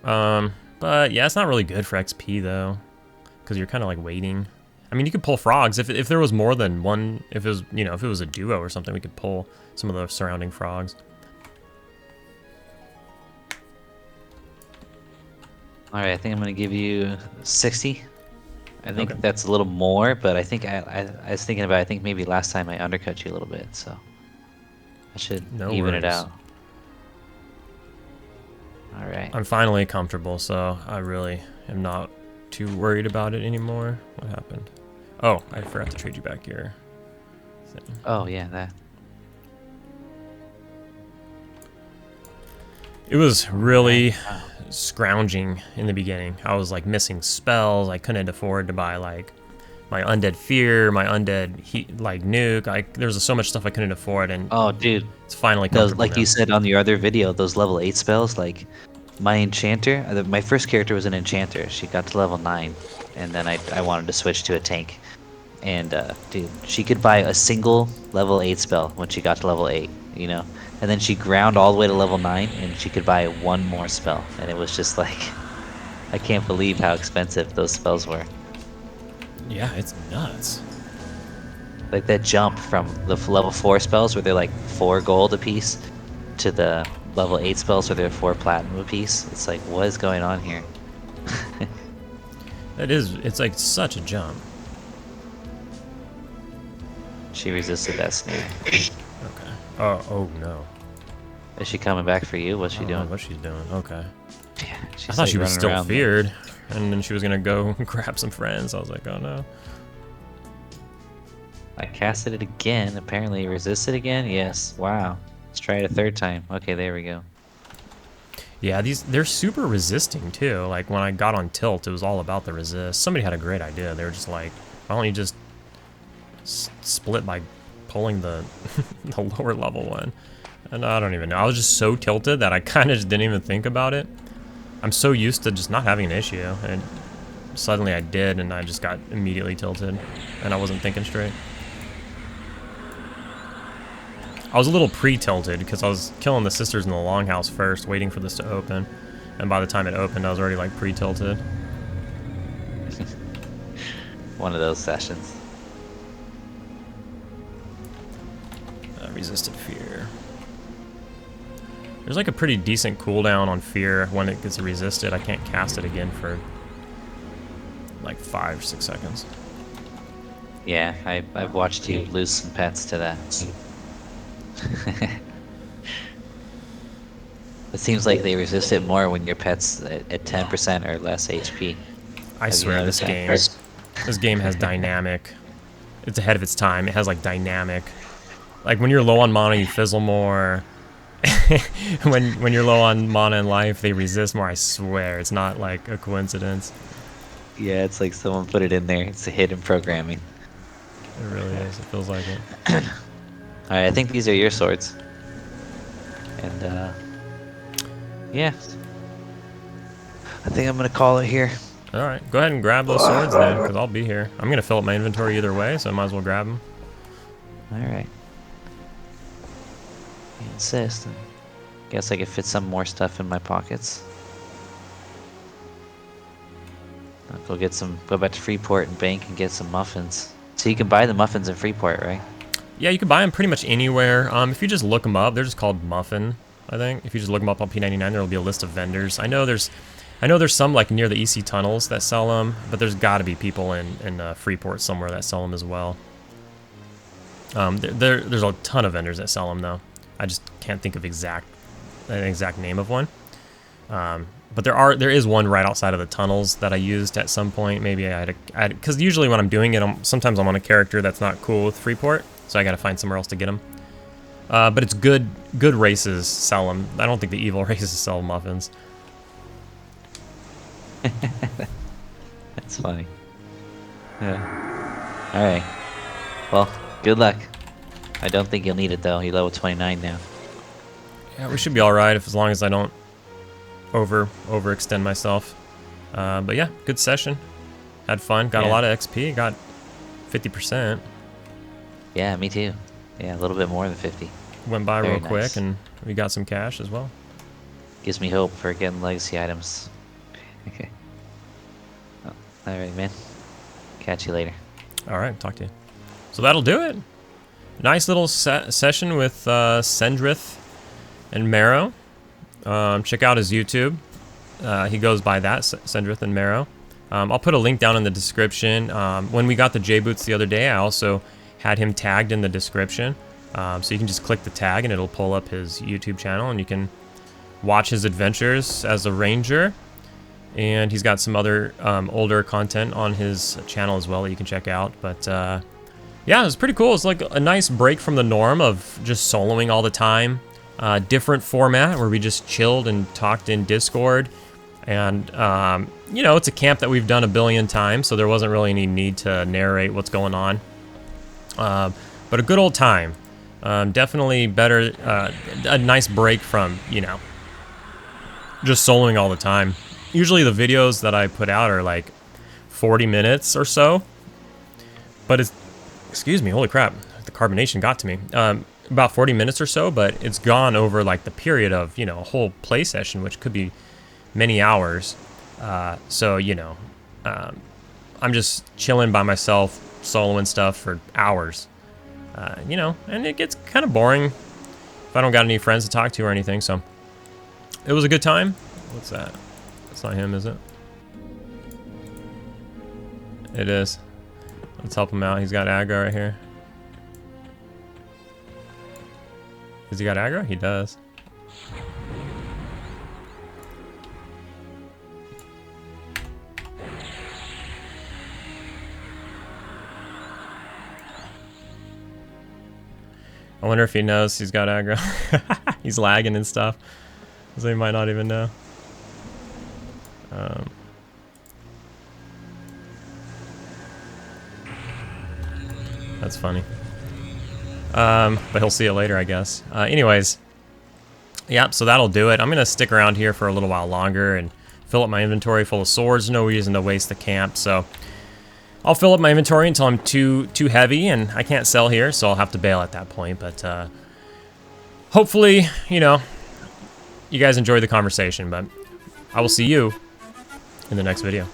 Speaker 1: But yeah, it's not really good for XP though, because you're kind of like waiting. I mean, you could pull frogs if there was more than one. If it was, you know, if it was a duo or something, we could pull some of the surrounding frogs.
Speaker 2: All right, I think I'm gonna give you 60. I think that's a little more, but I think I was thinking about. I think maybe last time I undercut you a little bit, so I should even it out. All right.
Speaker 1: I'm finally comfortable, so I really am not too worried about it anymore. What happened? Oh, I forgot to trade you back your thing.
Speaker 2: Oh yeah, that.
Speaker 1: It was really scrounging in the beginning. I was like missing spells. I couldn't afford to buy like my Undead Fear, my Undead Heat, like Nuke. There's so much stuff I couldn't afford, and
Speaker 2: oh, dude,
Speaker 1: it's finally comfortable
Speaker 2: like
Speaker 1: now.
Speaker 2: you said on your other video, those level 8 spells, like my Enchanter. My first character was an Enchanter. She got to level 9, and then I wanted to switch to a tank. And dude, she could buy a single level 8 spell when she got to level 8, you know? And then she ground all the way to level 9, and she could buy one more spell. And it was just like, I can't believe how expensive those spells were.
Speaker 1: Yeah, it's nuts.
Speaker 2: Like that jump from the level 4 spells where they're like 4 gold a piece to the level 8 spells where they're 4 platinum a piece. It's like, what is going on here?
Speaker 1: It's like such a jump.
Speaker 2: She resisted that snare.
Speaker 1: Okay. Oh no.
Speaker 2: Is she coming back for you? What's she doing?
Speaker 1: What she's doing? Okay.
Speaker 2: Yeah,
Speaker 1: I thought she was still feared, and then she was gonna go grab some friends. I was like, oh no.
Speaker 2: I casted it again. Apparently, it resisted again. Yes. Wow. Let's try it a third time. Okay, there we go.
Speaker 1: Yeah, they're super resisting too. Like when I got on tilt, it was all about the resist. Somebody had a great idea. They were just like, why don't you just split by pulling the the lower level one? And I don't even know. I was just so tilted that I kind of just didn't even think about it. I'm so used to just not having an issue, and suddenly I did, and I just got immediately tilted, and I wasn't thinking straight. I was a little pre-tilted because I was killing the sisters in the longhouse first, waiting for this to open, and by the time it opened, I was already like pre-tilted.
Speaker 2: One of those sessions.
Speaker 1: Resisted fear. There's like a pretty decent cooldown on fear when it gets resisted. I can't cast it again for like 5 or 6 seconds.
Speaker 2: Yeah, I've watched you lose some pets to that. It seems like they resist it more when your pet's at 10% or less HP.
Speaker 1: I swear this game has dynamic. It's ahead of its time. It has like dynamic. Like when you're low on mana, you fizzle more. when you're low on mana and life, they resist more. I swear, it's not like a coincidence.
Speaker 2: Yeah, it's like someone put it in there. It's a hidden programming.
Speaker 1: It really is. It feels like it.
Speaker 2: Alright, I think these are your swords. And yeah. I think I'm gonna call it here.
Speaker 1: Alright, go ahead and grab those swords then, because I'll be here. I'm gonna fill up my inventory either way, so I might as well grab them.
Speaker 2: Alright. You insist. Guess I could fit some more stuff in my pockets. I'll go back to Freeport and bank and get some muffins. So you can buy the muffins in Freeport, right?
Speaker 1: Yeah, you can buy them pretty much anywhere. If you just look them up, they're just called muffin. I think. If you just look them up on P99, there will be a list of vendors. I know there's some like near the EC tunnels that sell them, but there's got to be people in Freeport somewhere that sell them as well. There's a ton of vendors that sell them though. I just can't think of an exact name of one. But there is one right outside of the tunnels that I used at some point. Maybe I had because usually when I'm doing it, sometimes I'm on a character that's not cool with Freeport, so I got to find somewhere else to get them. But it's good races sell them. I don't think the evil races sell muffins.
Speaker 2: That's funny. Yeah. All right. Well, good luck. I don't think you'll need it though. You're level 29 now.
Speaker 1: Yeah, we should be all right as long as I don't overextend myself. But yeah, good session. Had fun. Got a lot of XP. Got 50%.
Speaker 2: Yeah, me too. Yeah, a little bit more than 50.
Speaker 1: Went by
Speaker 2: Very
Speaker 1: real quick,
Speaker 2: nice.
Speaker 1: and we got some cash as well.
Speaker 2: Gives me hope for getting legacy items. Okay. Oh, all right, man. Catch you later.
Speaker 1: All right, talk to you. So that'll do it. Nice little session with Sendrith and Marrow. Check out his YouTube. He goes by that, Sendrith and Marrow. I'll put a link down in the description. When we got the J-Boots the other day, I also had him tagged in the description. So you can just click the tag and it'll pull up his YouTube channel and you can watch his adventures as a ranger. And he's got some other older content on his channel as well that you can check out. But yeah, it was pretty cool. It's like a nice break from the norm of just soloing all the time. Different format where we just chilled and talked in Discord. And, you know, it's a camp that we've done a billion times, so there wasn't really any need to narrate what's going on. But a good old time. Definitely better, a nice break from, you know, just soloing all the time. Usually the videos that I put out are like 40 minutes or so. But it's, excuse me, holy crap, the carbonation got to me. About 40 minutes or so, but it's gone over like the period of, you know, a whole play session, which could be many hours. So, you know, I'm just chilling by myself, soloing stuff for hours. You know, and it gets kind of boring if I don't got any friends to talk to or anything, so it was a good time. What's that? That's not him, is it? It is. Let's help him out. He's got aggro right here. Has he got aggro? He does. I wonder if he knows he's got aggro. He's lagging and stuff, so he might not even know. That's funny. But he'll see it later, I guess. Anyways, yeah, so that'll do it. I'm gonna stick around here for a little while longer and fill up my inventory full of swords. No reason to waste the camp, so I'll fill up my inventory until I'm too heavy and I can't sell here, so I'll have to bail at that point. But hopefully, you know, you guys enjoyed the conversation. But I will see you in the next video.